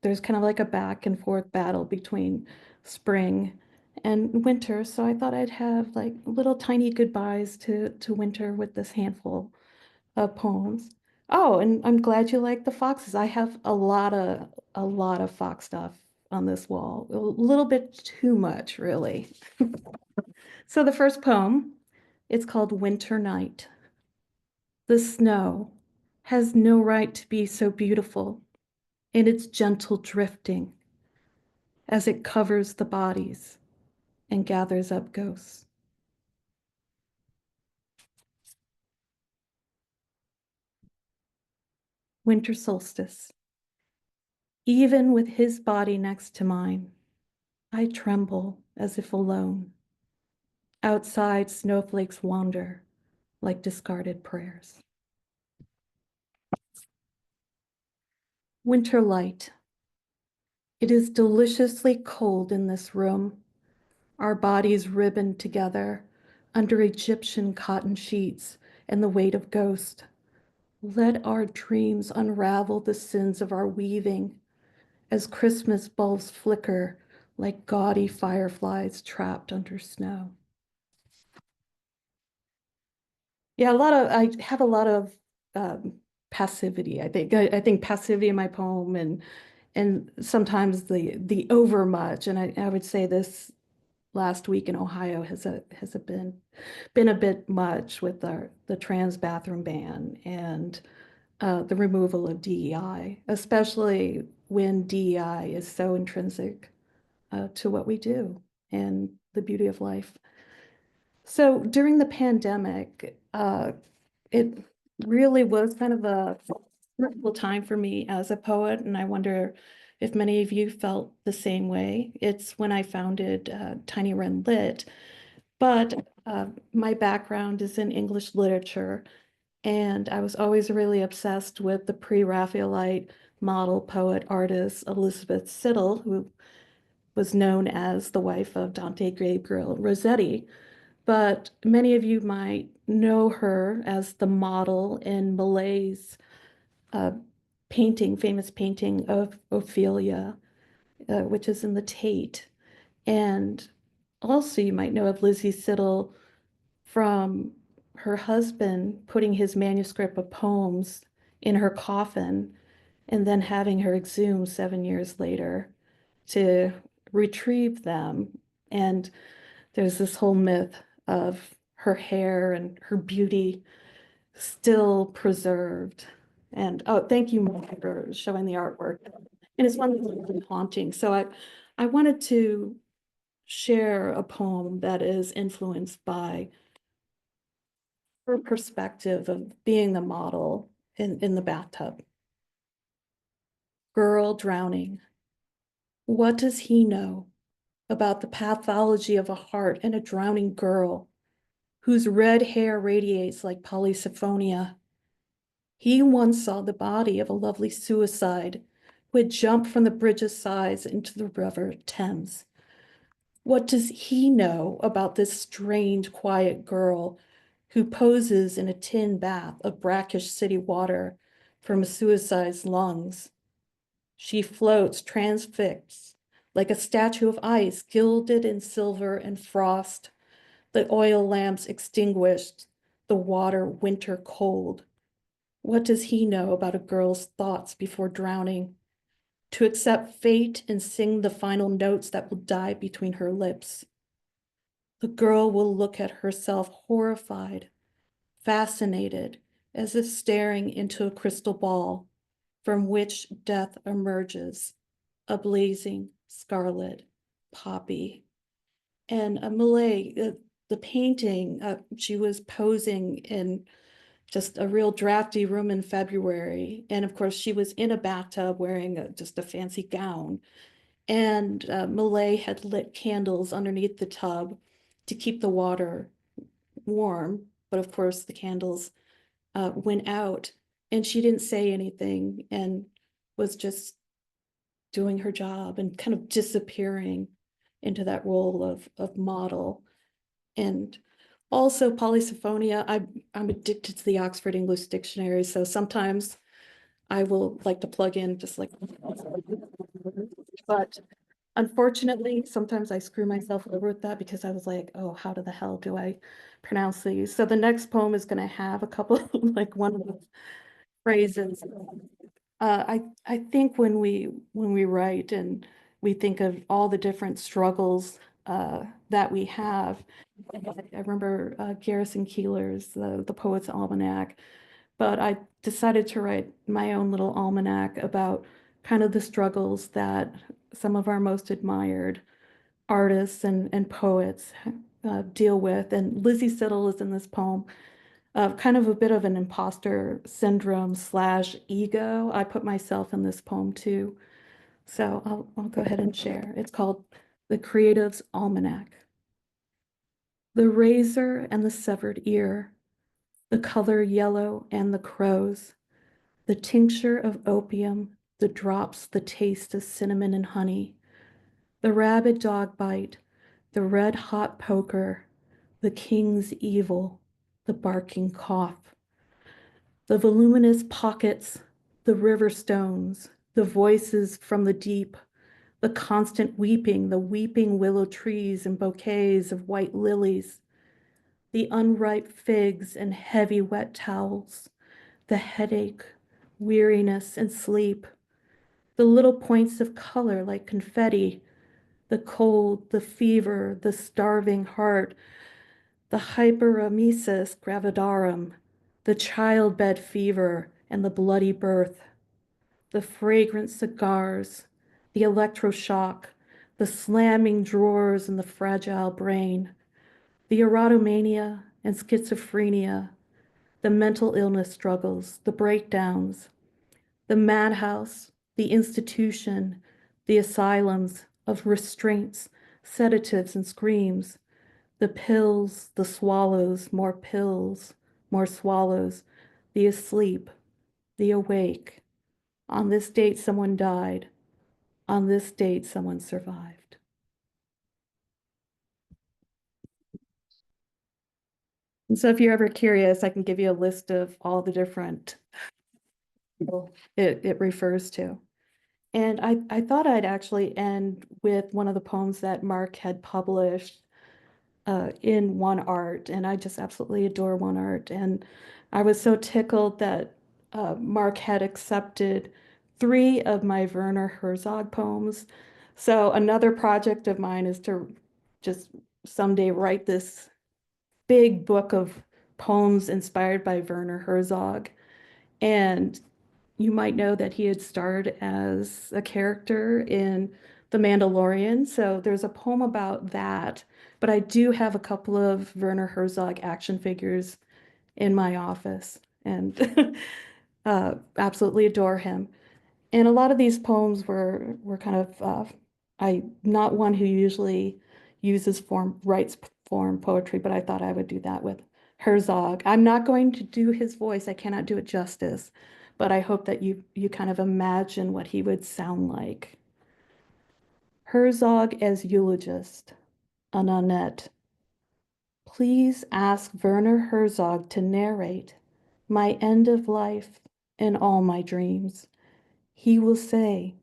there's kind of like a back and forth battle between spring and winter. So I thought I'd have like little tiny goodbyes to winter with this handful of poems. Oh, and I'm glad you like the foxes. I have a lot of fox stuff on this wall. A little bit too much, really. So the first poem, it's called Winter Night. The snow has no right to be so beautiful in its gentle drifting as it covers the bodies and gathers up ghosts. Winter solstice. Even with his body next to mine, I tremble as if alone. Outside, snowflakes wander like discarded prayers. Winter light. It is deliciously cold in this room, our bodies ribboned together under Egyptian cotton sheets and the weight of ghost. Let our dreams unravel the sins of our weaving as Christmas bulbs flicker like gaudy fireflies trapped under snow. Yeah, I have a lot of passivity, I think. I think passivity in my poem and sometimes the overmuch. And I would say this last week in Ohio has been a bit much with the trans bathroom ban and the removal of DEI, especially when DEI is so intrinsic to what we do and the beauty of life. So during the pandemic, it really was kind of a stressful time for me as a poet, and I wonder if many of you felt the same way. It's when I founded Tiny Wren Lit, but my background is in English literature, and I was always really obsessed with the pre-Raphaelite model poet artist Elizabeth Siddal, who was known as the wife of Dante Gabriel Rossetti. But many of you might know her as the model in Millet's famous painting of Ophelia, which is in the Tate. And also you might know of Lizzie Siddal from her husband putting his manuscript of poems in her coffin and then having her exhumed 7 years later to retrieve them. And there's this whole myth of her hair and her beauty still preserved. And oh, thank you, Mike, for showing the artwork. And it's one that's really haunting. So I wanted to share a poem that is influenced by her perspective of being the model in the bathtub. Girl drowning. What does he know about the pathology of a heart and a drowning girl whose red hair radiates like polysiphonia? He once saw the body of a lovely suicide who had jumped from the bridge's sides into the river Thames. What does he know about this strange, quiet girl who poses in a tin bath of brackish city water from a suicide's lungs? She floats transfixed like a statue of ice gilded in silver and frost, the oil lamps extinguished, the water winter cold. What does he know about a girl's thoughts before drowning? To accept fate and sing the final notes that will die between her lips. The girl will look at herself horrified, fascinated, as if staring into a crystal ball from which death emerges, a blazing scarlet poppy. And Millet, the painting, she was posing in just a real drafty room in February. And of course, she was in a bathtub wearing just a fancy gown. And Millet had lit candles underneath the tub to keep the water warm. But of course, the candles went out and she didn't say anything and was just doing her job and kind of disappearing into that role of model. And also polysiphonia, I'm addicted to the Oxford English Dictionary, so sometimes I will like to plug in just like, but unfortunately, sometimes I screw myself over with that because I was like, oh, how the hell do I pronounce these? So the next poem is gonna have a couple, like one of the phrases. I think when we write and we think of all the different struggles that we have, I remember Garrison Keillor's the Poet's Almanac, but I decided to write my own little almanac about kind of the struggles that some of our most admired artists and poets deal with. And Lizzie Siddal is in this poem, kind of a bit of an imposter syndrome / ego. I put myself in this poem too. So I'll go ahead and share. It's called The Creative's Almanac. The razor and the severed ear, the color yellow and the crows, the tincture of opium, the drops, the taste of cinnamon and honey, the rabid dog bite, the red hot poker, the king's evil, the barking cough, the voluminous pockets, the river stones, the voices from the deep, the constant weeping, the weeping willow trees and bouquets of white lilies, the unripe figs and heavy wet towels, the headache, weariness, and sleep, the little points of color like confetti, the cold, the fever, the starving heart, the hyperemesis gravidarum, the childbed fever and the bloody birth, the fragrant cigars, the electroshock, the slamming drawers and the fragile brain, the erotomania and schizophrenia, the mental illness struggles, the breakdowns, the madhouse, the institution, the asylums of restraints, sedatives, and screams, the pills, the swallows, more pills, more swallows, the asleep, the awake. On this date, someone died. On this date, someone survived. And so if you're ever curious, I can give you a list of all the different people it refers to. And I thought I'd actually end with one of the poems that Mark had published in One Art, and I just absolutely adore One Art. And I was so tickled that Mark had accepted 3 of my Werner Herzog poems. So another project of mine is to just someday write this big book of poems inspired by Werner Herzog. And you might know that he had starred as a character in The Mandalorian. So there's a poem about that. But I do have a couple of Werner Herzog action figures in my office and absolutely adore him. And a lot of these poems were kind of I'm not one who usually writes form poetry, but I thought I would do that with Herzog. I'm not going to do his voice. I cannot do it justice, but I hope that you kind of imagine what he would sound like. Herzog as eulogist, a nonette. Please ask Werner Herzog to narrate my end of life and all my dreams. He will say,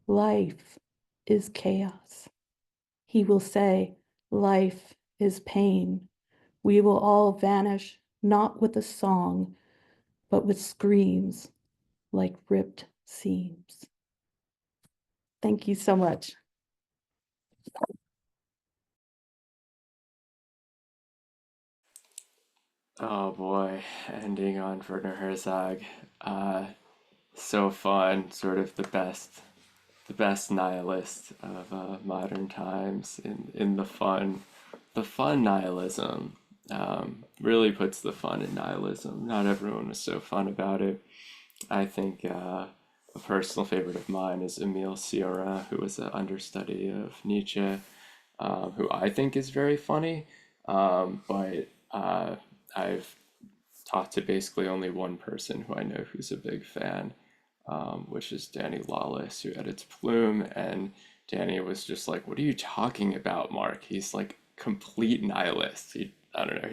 life is chaos. He will say, life is pain. We will all vanish, not with a song, but with screams like ripped seams. Thank you so much. Oh boy, ending on Werner Herzog. So fun, sort of the best nihilist of modern times in the fun nihilism. Really puts the fun in nihilism. Not everyone was so fun about it. I think a personal favorite of mine is Emile Cioran, who was an understudy of Nietzsche, who I think is very funny. But I've talked to basically only one person who I know who's a big fan, which is Danny Lawless, who edits Plume. And Danny was just like, "What are you talking about, Mark? He's like complete nihilist." I don't know.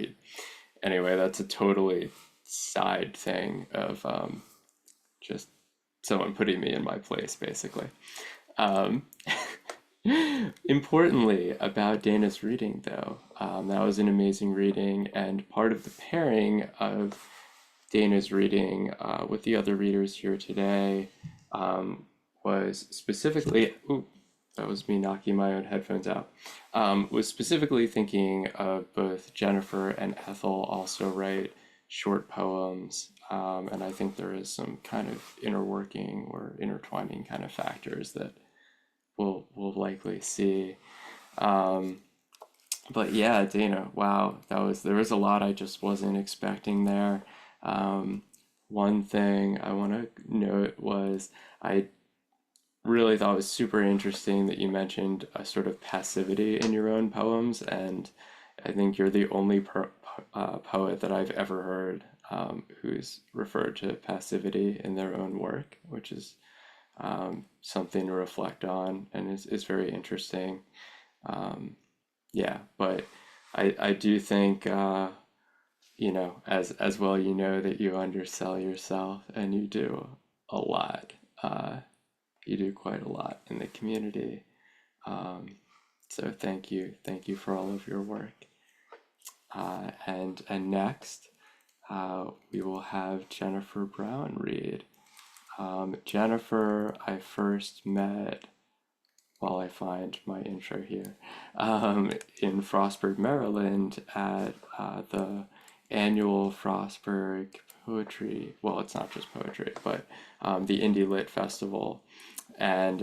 Anyway, that's a totally side thing of just someone putting me in my place, basically. Um, Importantly, about Dana's reading, though, that was an amazing reading, and part of the pairing of Dana's reading with the other readers here today was specifically, ooh, that was me knocking my own headphones out, was specifically thinking of both Jennifer and Ethel also write short poems, and I think there is some kind of interworking or intertwining kind of factors that we'll likely see. But yeah, Dana, wow, there was a lot I just wasn't expecting there. One thing I want to note was I really thought it was super interesting that you mentioned a sort of passivity in your own poems, and I think you're the only poet that I've ever heard who's referred to passivity in their own work, which is something to reflect on and is very interesting. Yeah, but I do think as well, that you undersell yourself, and you do a lot. You do quite a lot in the community. So thank you for all of your work. And next, we will have Jennifer Browne read. Jennifer, I first met, while I find my intro here, in Frostburg, Maryland, at the annual Frostburg poetry. Well, it's not just poetry, but the Indie Lit Festival. And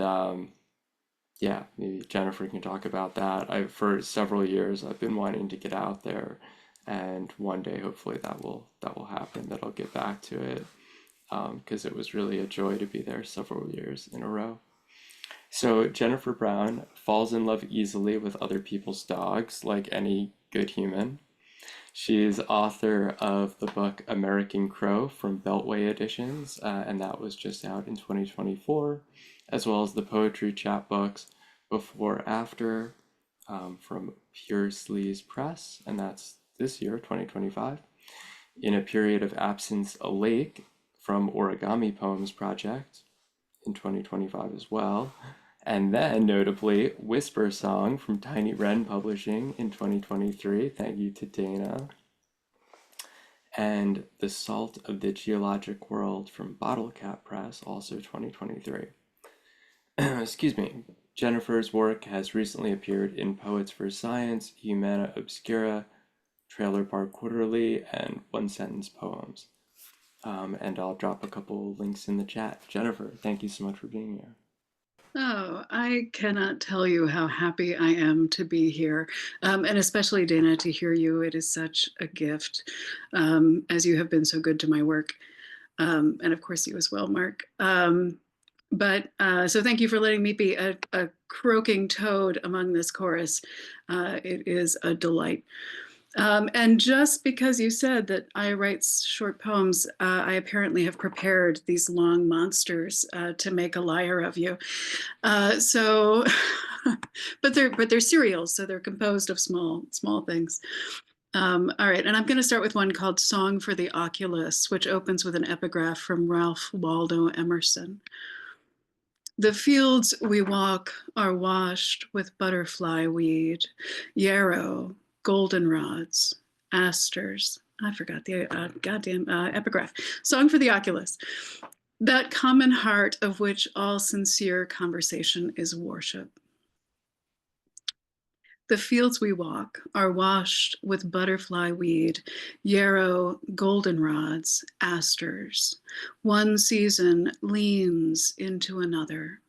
yeah, maybe Jennifer can talk about that. For several years I've been wanting to get out there, and one day hopefully that will happen. That I'll get back to it, because it was really a joy to be there several years in a row. So Jennifer Browne falls in love easily with other people's dogs, like any good human. She is author of the book American Crow from Beltway Editions, and that was just out in 2024, as well as the poetry chapbooks Before After, from Pure Sleaze Press, and that's this year, 2025. In a Period of Absence, A Lake from Origami Poems Project in 2025 as well. And then, notably, Whisper Song from Tiny Wren Publishing in 2023. Thank you to Dana. And The Salt of the Geologic World from Bottle Cap Press, also 2023. Excuse me. Jennifer's work has recently appeared in Poets for Science, Humana Obscura, Trailer Park Quarterly, and One Sentence Poems. And I'll drop a couple links in the chat. Jennifer, thank you so much for being here. Oh, I cannot tell you how happy I am to be here. And especially, Dana, to hear you. It is such a gift, as you have been so good to my work. And of course, you as well, Mark. So thank you for letting me be a croaking toad among this chorus. It is a delight. And just because you said that I write short poems, I apparently have prepared these long monsters to make a liar of you. But they're serials, so they're composed of small things. All right, and I'm going to start with one called "Song for the Oculus," which opens with an epigraph from Ralph Waldo Emerson. The fields we walk are washed with butterfly weed, yarrow, goldenrods, asters. I forgot the goddamn epigraph. Song for the Oculus. That common heart of which all sincere conversation is worship. The fields we walk are washed with butterfly weed, yarrow, goldenrods, asters. One season leans into another.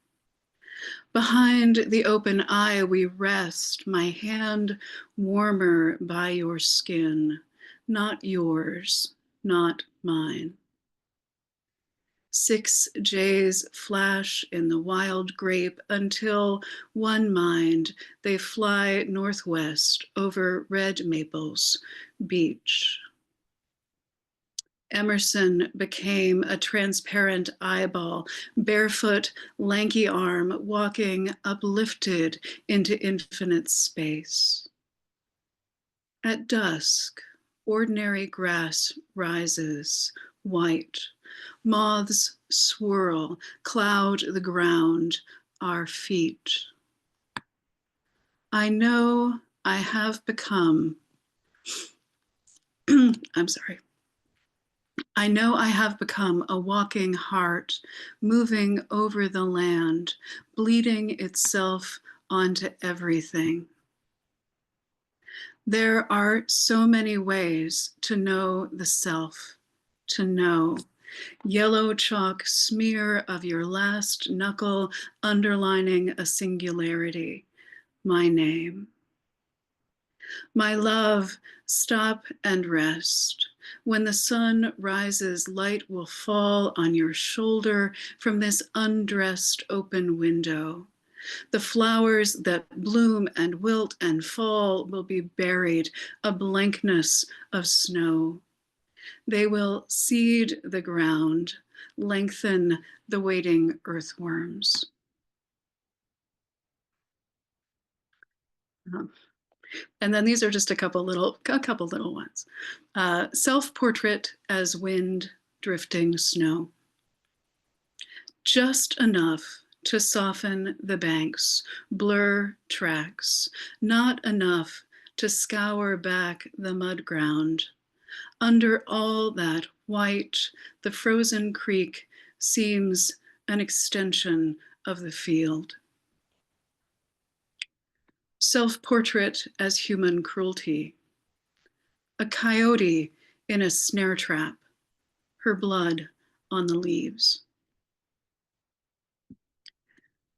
Behind the open eye we rest, my hand warmer by your skin, not yours, not mine. 6 jays flash in the wild grape until, one mind, they fly northwest over red maples, beach. Emerson became a transparent eyeball, barefoot, lanky arm, walking uplifted into infinite space. At dusk, ordinary grass rises, white. Moths swirl, cloud the ground, our feet. I know I have become, I'm sorry. I know I have become a walking heart, moving over the land, bleeding itself onto everything. There are so many ways to know the self, to know. Yellow chalk smear of your last knuckle underlining a singularity, my name. My love, stop and rest. When the sun rises, light will fall on your shoulder from this undressed open window. The flowers that bloom and wilt and fall will be buried, a blankness of snow. They will seed the ground, lengthen the waiting earthworms. And then these are just a couple little ones. Self-portrait as wind drifting snow. Just enough to soften the banks, blur tracks, not enough to scour back the mud ground. Under all that white, the frozen creek seems an extension of the field. Self-portrait as human cruelty. A coyote in a snare trap. her blood on the leaves.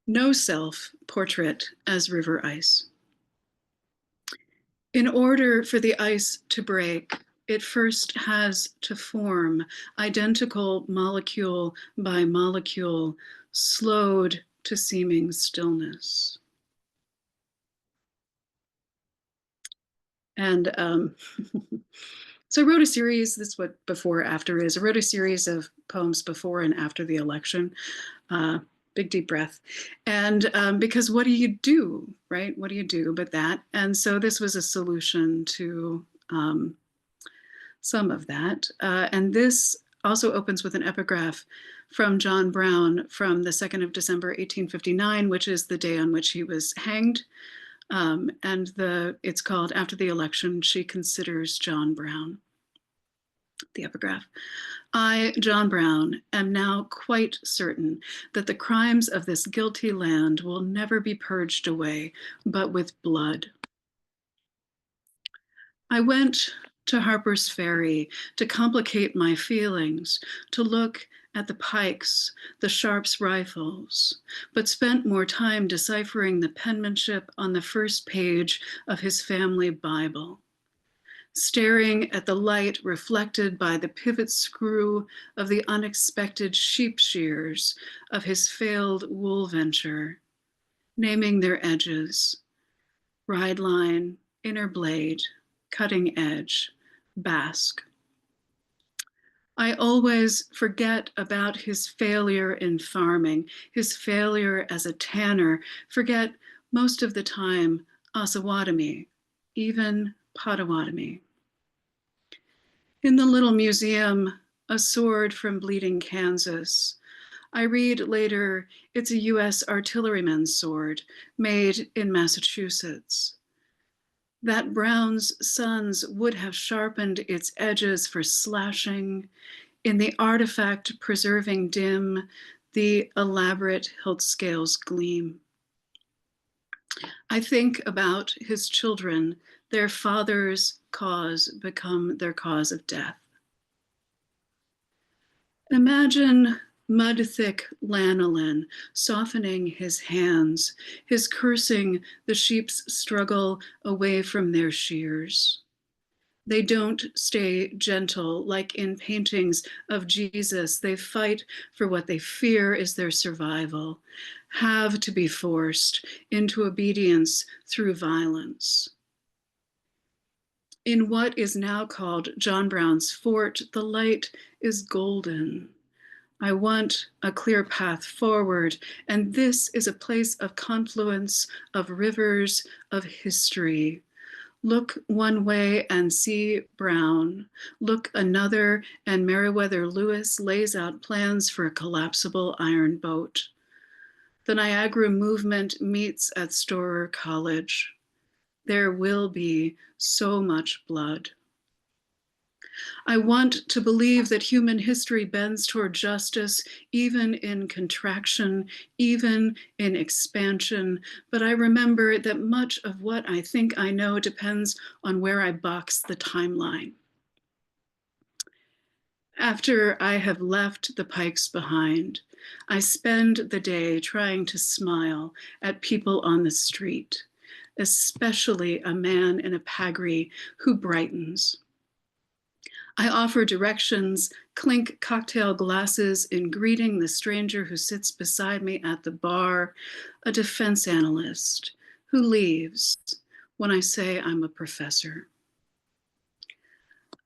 No self-portrait as river ice. In order for the ice to break, it first has to form, identical molecule by molecule, slowed to seeming stillness. And so I wrote a series, this is what before after is, I wrote a series of poems before and after the election. Big deep breath. And because what do you do, right? What do you do but that? And so this was a solution to some of that. And this also opens with an epigraph from John Browne from the 2nd of December, 1859, which is the day on which he was hanged. And it's called After the Election, She Considers John Browne. The epigraph. I, John Browne, am now quite certain that the crimes of this guilty land will never be purged away, but with blood. I went to Harper's Ferry to complicate my feelings, to look at the pikes, the Sharps rifles, but spent more time deciphering the penmanship on the first page of his family Bible, staring at the light reflected by the pivot screw of the unexpected sheep shears of his failed wool venture, naming their edges, ride line, inner blade, cutting edge, basque. I always forget about his failure in farming, his failure as a tanner, forget most of the time Osawatomie, even Potawatomi. In the little museum, A Sword from Bleeding Kansas, I read later it's a US artilleryman's sword made in Massachusetts, that Browne's sons would have sharpened its edges for slashing, in the artifact preserving dim, the elaborate hilt scales gleam. I think about his children, their father's cause become their cause of death. Imagine mud-thick lanolin softening his hands, his cursing the sheep's struggle away from their shears. They don't stay gentle like in paintings of Jesus. They fight for what they fear is their survival, have to be forced into obedience through violence. In what is now called John Browne's fort, the light is golden. I want a clear path forward, and this is a place of confluence, of rivers, of history. Look one way and see Browne. Look another and Meriwether Lewis lays out plans for a collapsible iron boat. The Niagara movement meets at Storer College. There will be so much blood. I want to believe that human history bends toward justice, even in contraction, even in expansion. But I remember that much of what I think I know depends on where I box the timeline. After I have left the pikes behind, I spend the day trying to smile at people on the street, especially a man in a pagri who brightens. I offer directions, clink cocktail glasses in greeting the stranger who sits beside me at the bar, a defense analyst who leaves when I say I'm a professor.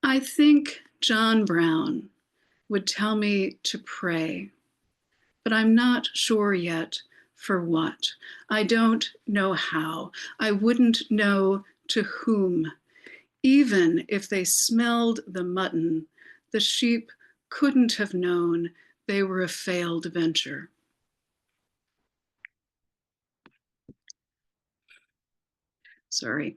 I think John Browne would tell me to pray, but I'm not sure yet for what. I don't know how. I wouldn't know to whom. Even if they smelled the mutton, the sheep couldn't have known they were a failed venture. Sorry.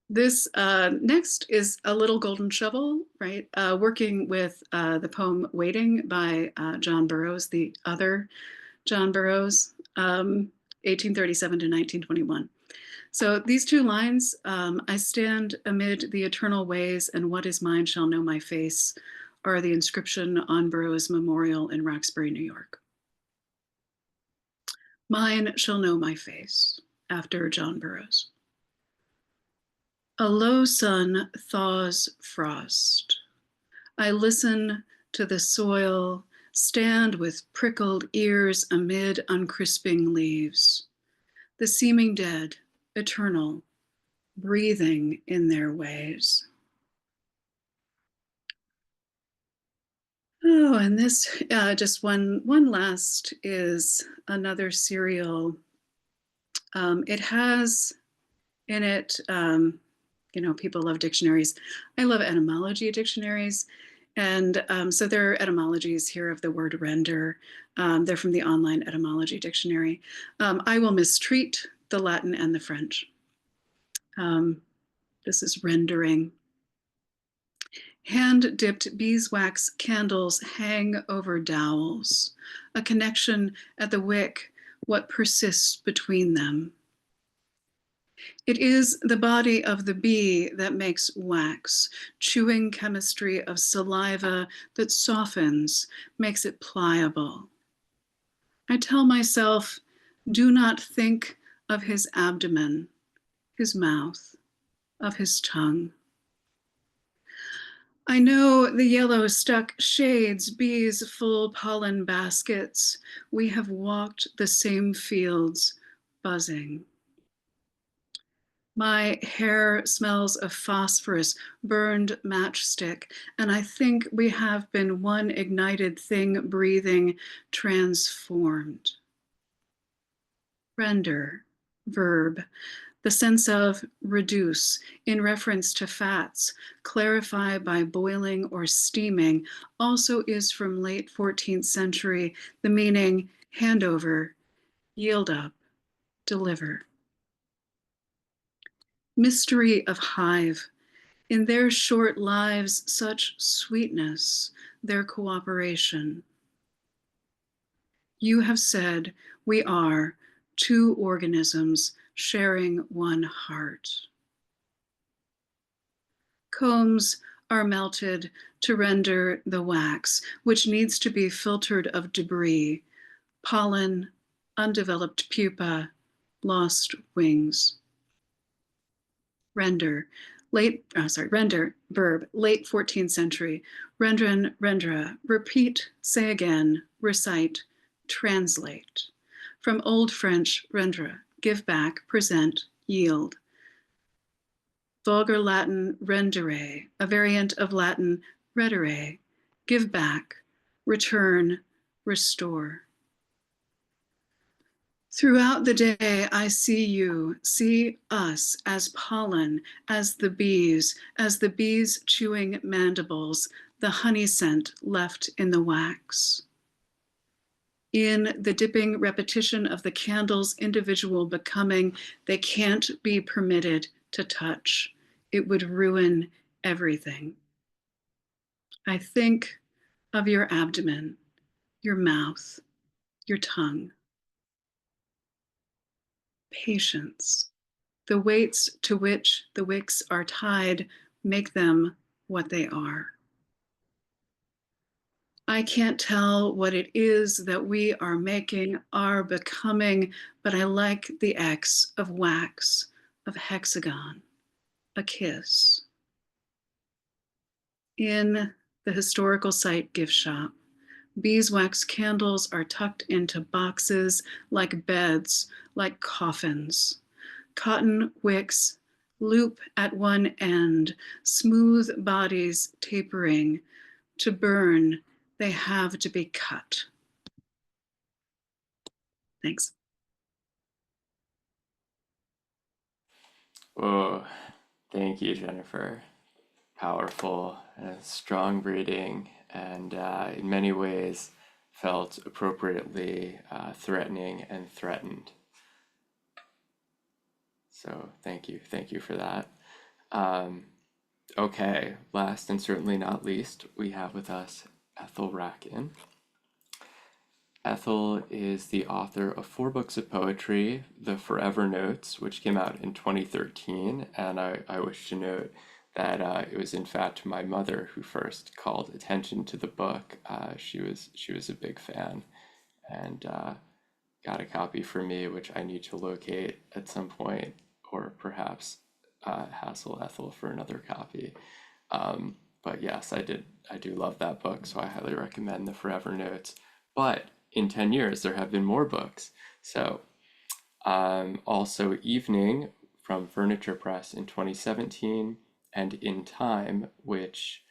This next is A Little Golden Shovel, right? Working with the poem Waiting by John Burroughs, the other John Burroughs, 1837 to 1921. So these two lines, I stand amid the eternal ways, and what is mine shall know my face, are the inscription on Burroughs Memorial in Roxbury, New York. Mine shall know my face, after John Burroughs. A low sun thaws frost. I listen to the soil, stand with prickled ears amid uncrisping leaves. The seeming dead, eternal, breathing in their ways. Oh, and this, just one last is another serial. It has in it, people love dictionaries. I love etymology dictionaries. And so there are etymologies here of the word render. They're from the online etymology dictionary. I will mistreat the Latin and the French. This is rendering. Hand-dipped beeswax candles hang over dowels, a connection at the wick, what persists between them. It is the body of the bee that makes wax, chewing chemistry of saliva that softens, makes it pliable. I tell myself, do not think of his abdomen, his mouth, of his tongue. I know the yellow stuck shades bees full pollen baskets. We have walked the same fields, buzzing. My hair smells of phosphorus, burned matchstick, and I think we have been one ignited thing breathing, transformed. Render, verb, the sense of reduce in reference to fats, clarify by boiling or steaming, also is from late 14th century, the meaning hand over, yield up, deliver. Mystery of hive, in their short lives, such sweetness, their cooperation. You have said we are two organisms sharing one heart. Combs are melted to render the wax, which needs to be filtered of debris, pollen, undeveloped pupa, lost wings. Render, render, verb, late 14th century. Rendren, rendera, repeat, say again, recite, translate. From Old French, rendere, give back, present, yield. Vulgar Latin, rendere, a variant of Latin, redere, give back, return, restore. Throughout the day, I see you, see us as pollen, as the bees chewing mandibles, the honey scent left in the wax. In the dipping repetition of the candle's individual becoming, they can't be permitted to touch. It would ruin everything. I think of your abdomen, your mouth, your tongue. Patience. The weights to which the wicks are tied make them what they are. I can't tell what it is that we are making, are becoming, but I like the X of wax, of hexagon, a kiss. In the historical site gift shop, beeswax candles are tucked into boxes like beds, like coffins. Cotton wicks loop at one end, smooth bodies tapering. To burn, they have to be cut. Thanks. Oh, thank you, Jennifer. Powerful and strong reading, and in many ways felt appropriately threatening and threatened. So thank you for that. Okay, last and certainly not least, we have with us Ethel Rackin. Ethel is the author of 4 books of poetry, The Forever Notes, which came out in 2013, and I wish to note that it was in fact my mother who first called attention to the book. She was a big fan, and got a copy for me, which I need to locate at some point, or perhaps hassle Ethel for another copy. But yes, I do love that book, so I highly recommend The Forever Notes. But in 10 years, there have been more books. So also Evening from Furniture Press in 2017, and In Time, which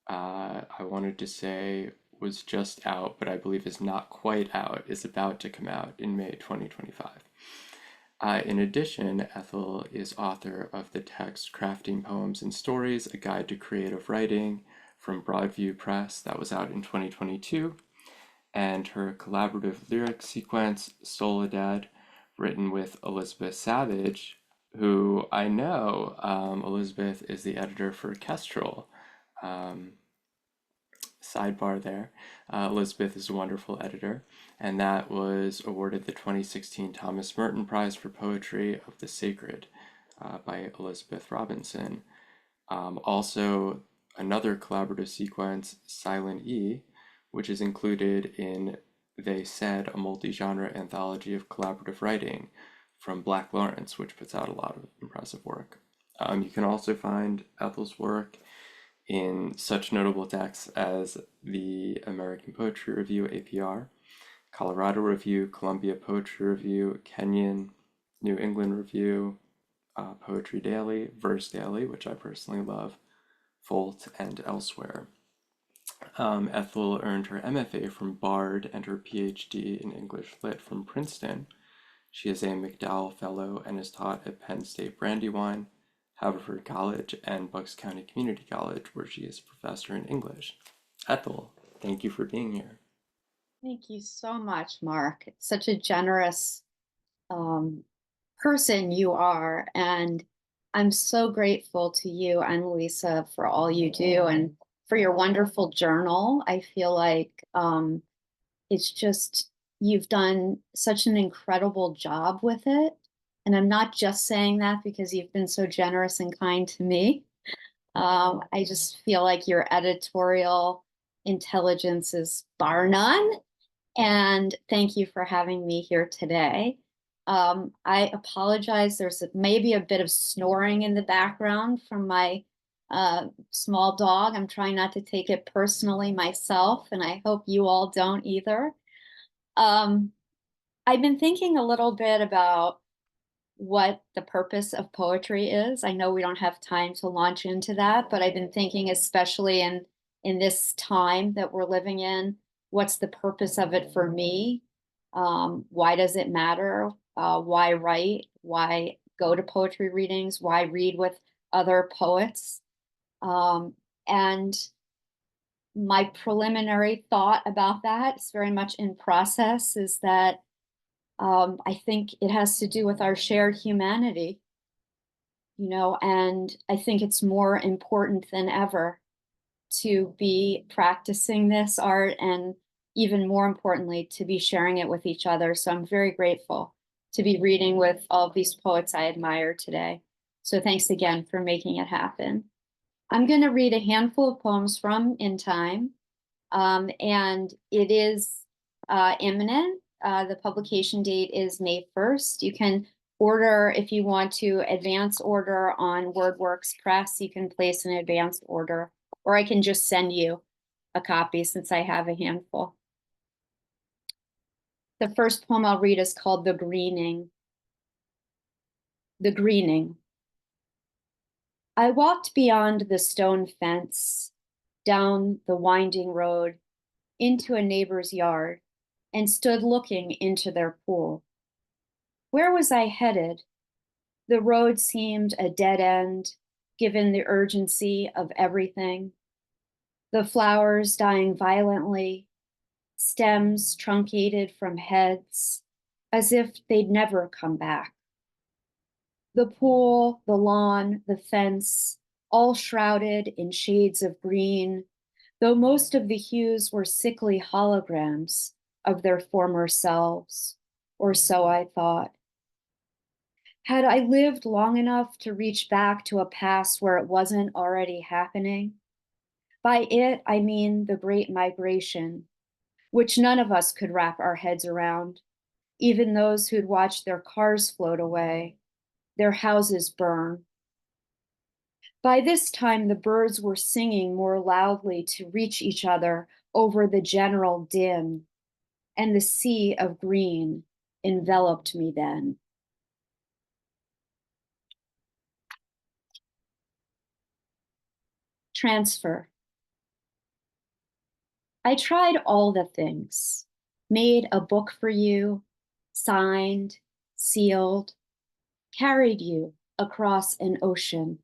I wanted to say was just out, but I believe is not quite out, is about to come out in May 2025. In addition, Ethel is author of the text Crafting Poems and Stories, A Guide to Creative Writing from Broadview Press, that was out in 2022, and her collaborative lyric sequence, Soledad, written with Elizabeth Savage, who I know Elizabeth is the editor for Kestrel. Sidebar there. Elizabeth is a wonderful editor, and that was awarded the 2016 Thomas Merton Prize for Poetry of the Sacred by Elizabeth Robinson. Also, another collaborative sequence, Silent E, which is included in They Said, a multi-genre anthology of collaborative writing from Black Lawrence, which puts out a lot of impressive work. You can also find Ethel's work in such notable texts as the American Poetry Review, APR, Colorado Review, Columbia Poetry Review, Kenyon, New England Review, Poetry Daily, Verse Daily, which I personally love, Volt, and elsewhere. Ethel earned her MFA from Bard and her PhD in English Lit from Princeton. She is a McDowell Fellow and is taught at Penn State Brandywine, Haverford College, and Bucks County Community College, where she is a professor in English. Ethel, thank you for being here. Thank you so much, Mark. It's such a generous person you are, and I'm so grateful to you and Louisa for all you do and for your wonderful journal. I feel like it's just, you've done such an incredible job with it. And I'm not just saying that because you've been so generous and kind to me. I just feel like your editorial intelligence is bar none. And thank you for having me here today. I apologize. There's maybe a bit of snoring in the background from my small dog. I'm trying not to take it personally myself, and I hope you all don't either. I've been thinking a little bit about what the purpose of poetry is. I know we don't have time to launch into that, but I've been thinking, especially in this time that we're living in, what's the purpose of it for me? Why does it matter? Why write? Why go to poetry readings? Why read with other poets? And my preliminary thought about that, it's very much in process, is that I think it has to do with our shared humanity, and I think it's more important than ever to be practicing this art, and even more importantly, to be sharing it with each other. So I'm very grateful to be reading with all of these poets I admire today. So thanks again for making it happen. I'm going to read a handful of poems from In Time, and it is imminent. The publication date is May 1st. You can order, if you want to advance order on WordWorks Press, you can place an advanced order, or I can just send you a copy since I have a handful. The first poem I'll read is called The Greening. The Greening. I walked beyond the stone fence, down the winding road, into a neighbor's yard, and stood looking into their pool. Where was I headed? The road seemed a dead end, given the urgency of everything. The flowers dying violently, stems truncated from heads, as if they'd never come back. The pool, the lawn, the fence, all shrouded in shades of green, though most of the hues were sickly holograms of their former selves, or so I thought. Had I lived long enough to reach back to a past where it wasn't already happening? By it, I mean the Great Migration, which none of us could wrap our heads around, even those who'd watched their cars float away, their houses burn. By this time, the birds were singing more loudly to reach each other over the general din, and the sea of green enveloped me then. Transfer. I tried all the things, made a book for you, signed, sealed, carried you across an ocean.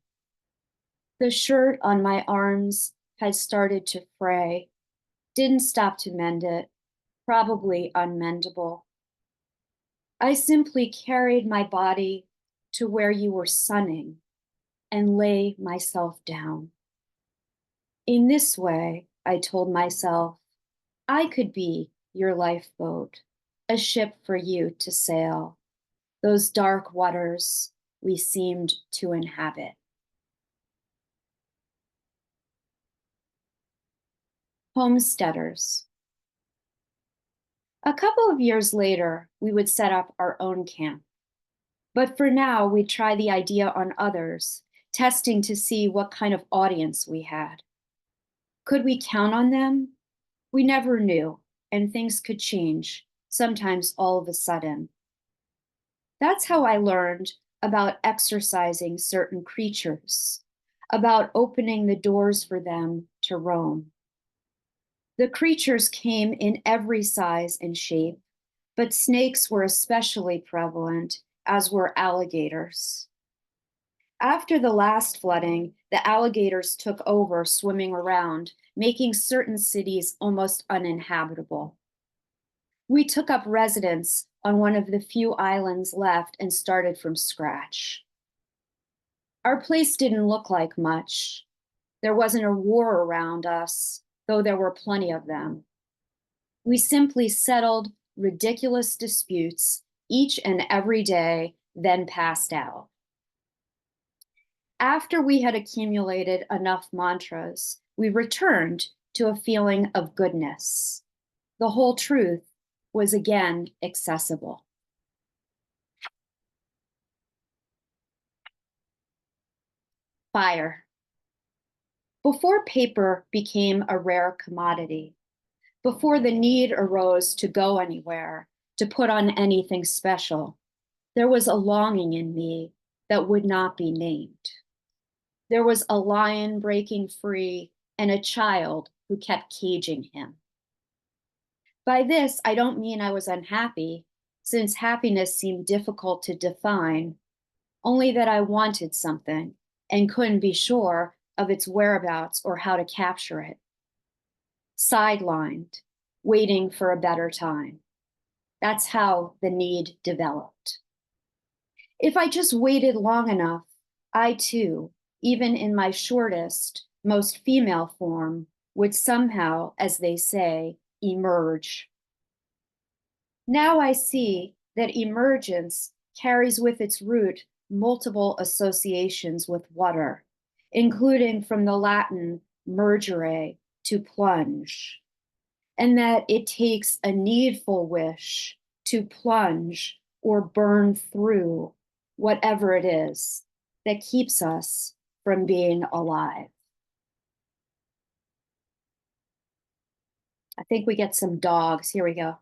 The shirt on my arms had started to fray, didn't stop to mend it, probably unmendable. I simply carried my body to where you were sunning and lay myself down. In this way, I told myself, I could be your lifeboat, a ship for you to sail, those dark waters we seemed to inhabit. Homesteaders. A couple of years later, we would set up our own camp. But for now, we'd try the idea on others, testing to see what kind of audience we had. Could we count on them? We never knew, and things could change, sometimes all of a sudden. That's how I learned about exercising certain creatures, about opening the doors for them to roam. The creatures came in every size and shape, but snakes were especially prevalent, as were alligators. After the last flooding, the alligators took over swimming around, making certain cities almost uninhabitable. We took up residence on one of the few islands left and started from scratch. Our place didn't look like much. There wasn't a war around us, though there were plenty of them. We simply settled ridiculous disputes each and every day, then passed out. After we had accumulated enough mantras, we returned to a feeling of goodness. The whole truth was again accessible. Fire. Before paper became a rare commodity, before the need arose to go anywhere, to put on anything special, there was a longing in me that would not be named. There was a lion breaking free and a child who kept caging him. By this, I don't mean I was unhappy, since happiness seemed difficult to define, only that I wanted something and couldn't be sure of its whereabouts or how to capture it. Sidelined, waiting for a better time. That's how the need developed. If I just waited long enough, I too, even in my shortest, most female form, would somehow, as they say, emerge. Now I see that emergence carries with its root multiple associations with water, including from the Latin mergere, to plunge, and that it takes a needful wish to plunge or burn through whatever it is that keeps us from being alive. I think we get some dogs. Here we go.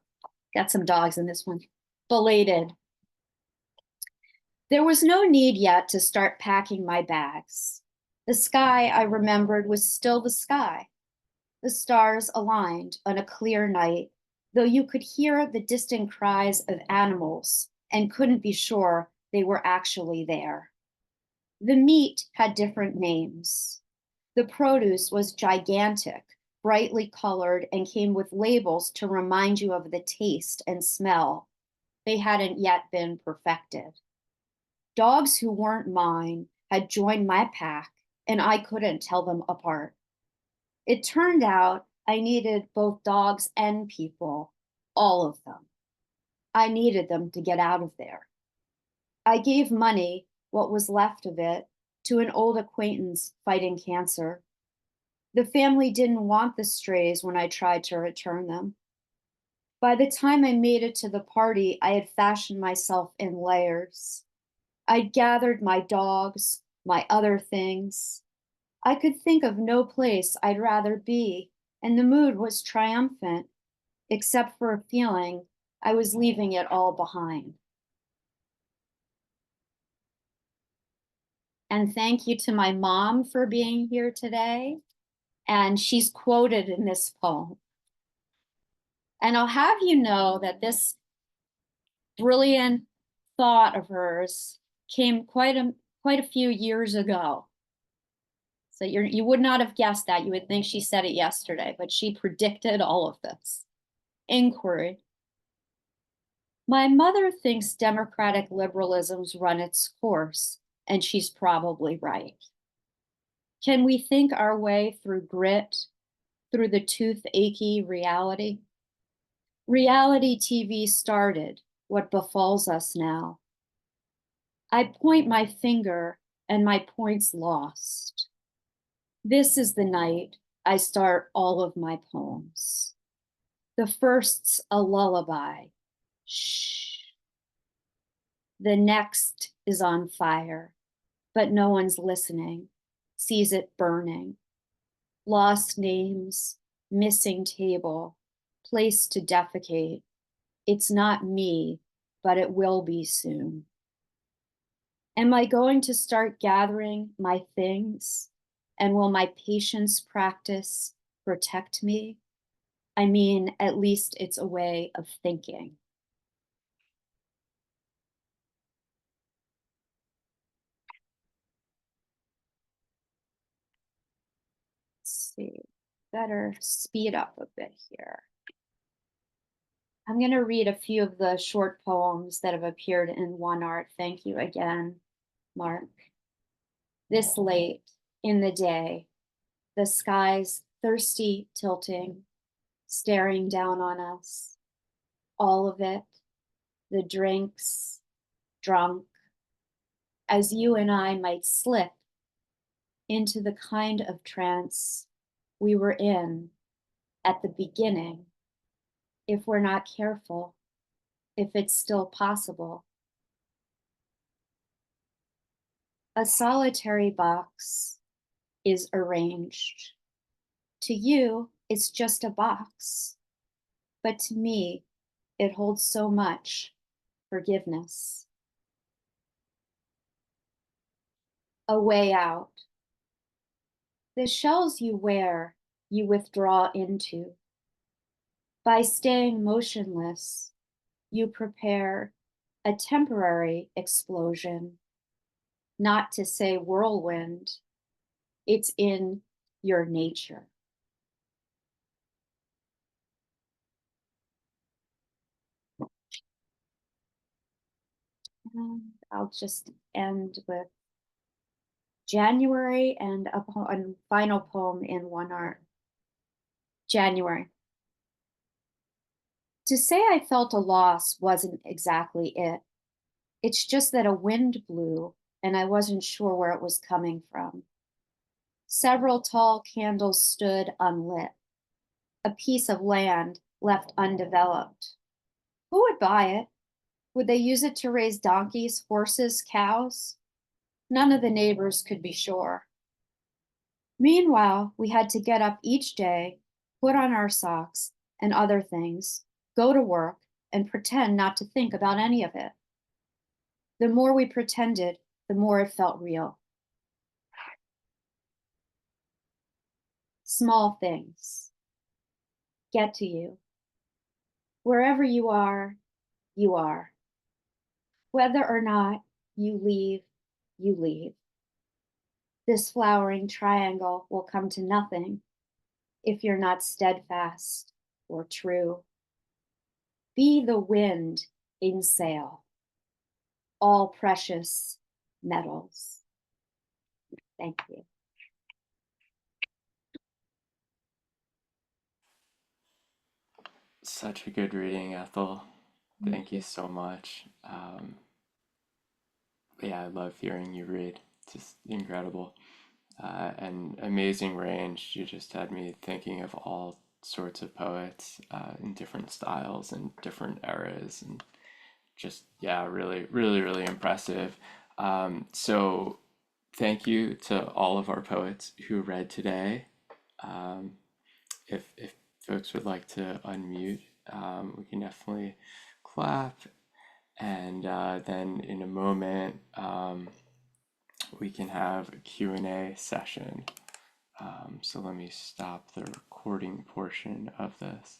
Got some dogs in this one. Belated. There was no need yet to start packing my bags. The sky, I remembered, was still the sky. The stars aligned on a clear night, though you could hear the distant cries of animals and couldn't be sure they were actually there. The meat had different names. The produce was gigantic, brightly colored, and came with labels to remind you of the taste and smell. They hadn't yet been perfected. Dogs who weren't mine had joined my pack, and I couldn't tell them apart. It turned out I needed both dogs and people, all of them. I needed them to get out of there. I gave money, what was left of it, to an old acquaintance fighting cancer. The family didn't want the strays when I tried to return them. By the time I made it to the party, I had fashioned myself in layers. I'd gathered my dogs, my other things. I could think of no place I'd rather be, and the mood was triumphant, except for a feeling I was leaving it all behind. And thank you to my mom for being here today. And she's quoted in this poem. And I'll have you know that this brilliant thought of hers came quite a few years ago. So you would not have guessed that. You would think she said it yesterday, but she predicted all of this. Inquiry. My mother thinks democratic liberalism's run its course, and she's probably right. Can we think our way through grit, through the toothache reality? Reality TV started what befalls us now. I point my finger and my point's lost. This is the night I start all of my poems. The first's a lullaby. Shh. The next is on fire, but no one's listening, sees it burning. Lost names, missing table, place to defecate. It's not me, but it will be soon. Am I going to start gathering my things? And will my patience practice protect me? I mean, at least it's a way of thinking. Let's see, better speed up a bit here. I'm going to read a few of the short poems that have appeared in One Art. Thank you again, Mark. This late in the day, the sky's thirsty tilting, staring down on us. All of it, the drinks, drunk, as you and I might slip into the kind of trance we were in at the beginning, if we're not careful, if it's still possible. A solitary box is arranged. To you, it's just a box, but to me, it holds so much forgiveness. A way out. The shells you wear, you withdraw into. By staying motionless, you prepare a temporary explosion, not to say whirlwind. It's in your nature. And I'll just end with January and a final poem in One Art. January. To say I felt a loss wasn't exactly it. It's just that a wind blew and I wasn't sure where it was coming from. Several tall candles stood unlit, a piece of land left undeveloped. Who would buy it? Would they use it to raise donkeys, horses, cows? None of the neighbors could be sure. Meanwhile, we had to get up each day, put on our socks and other things, go to work, and pretend not to think about any of it. The more we pretended, the more it felt real. Small things get to you. Wherever you are, you are. Whether or not you leave, you leave. This flowering triangle will come to nothing if you're not steadfast or true. Be the wind in sail, all precious metals. Thank you. Such a good reading, Ethel. Thank you so much. Yeah, I love hearing you read. Just incredible. And amazing range. You just had me thinking of all sorts of poets in different styles and different eras, and just, yeah, really, really, really impressive. So thank you to all of our poets who read today. If folks would like to unmute, we can definitely clap. And then in a moment, we can have a Q&A session. So let me stop the recording portion of this.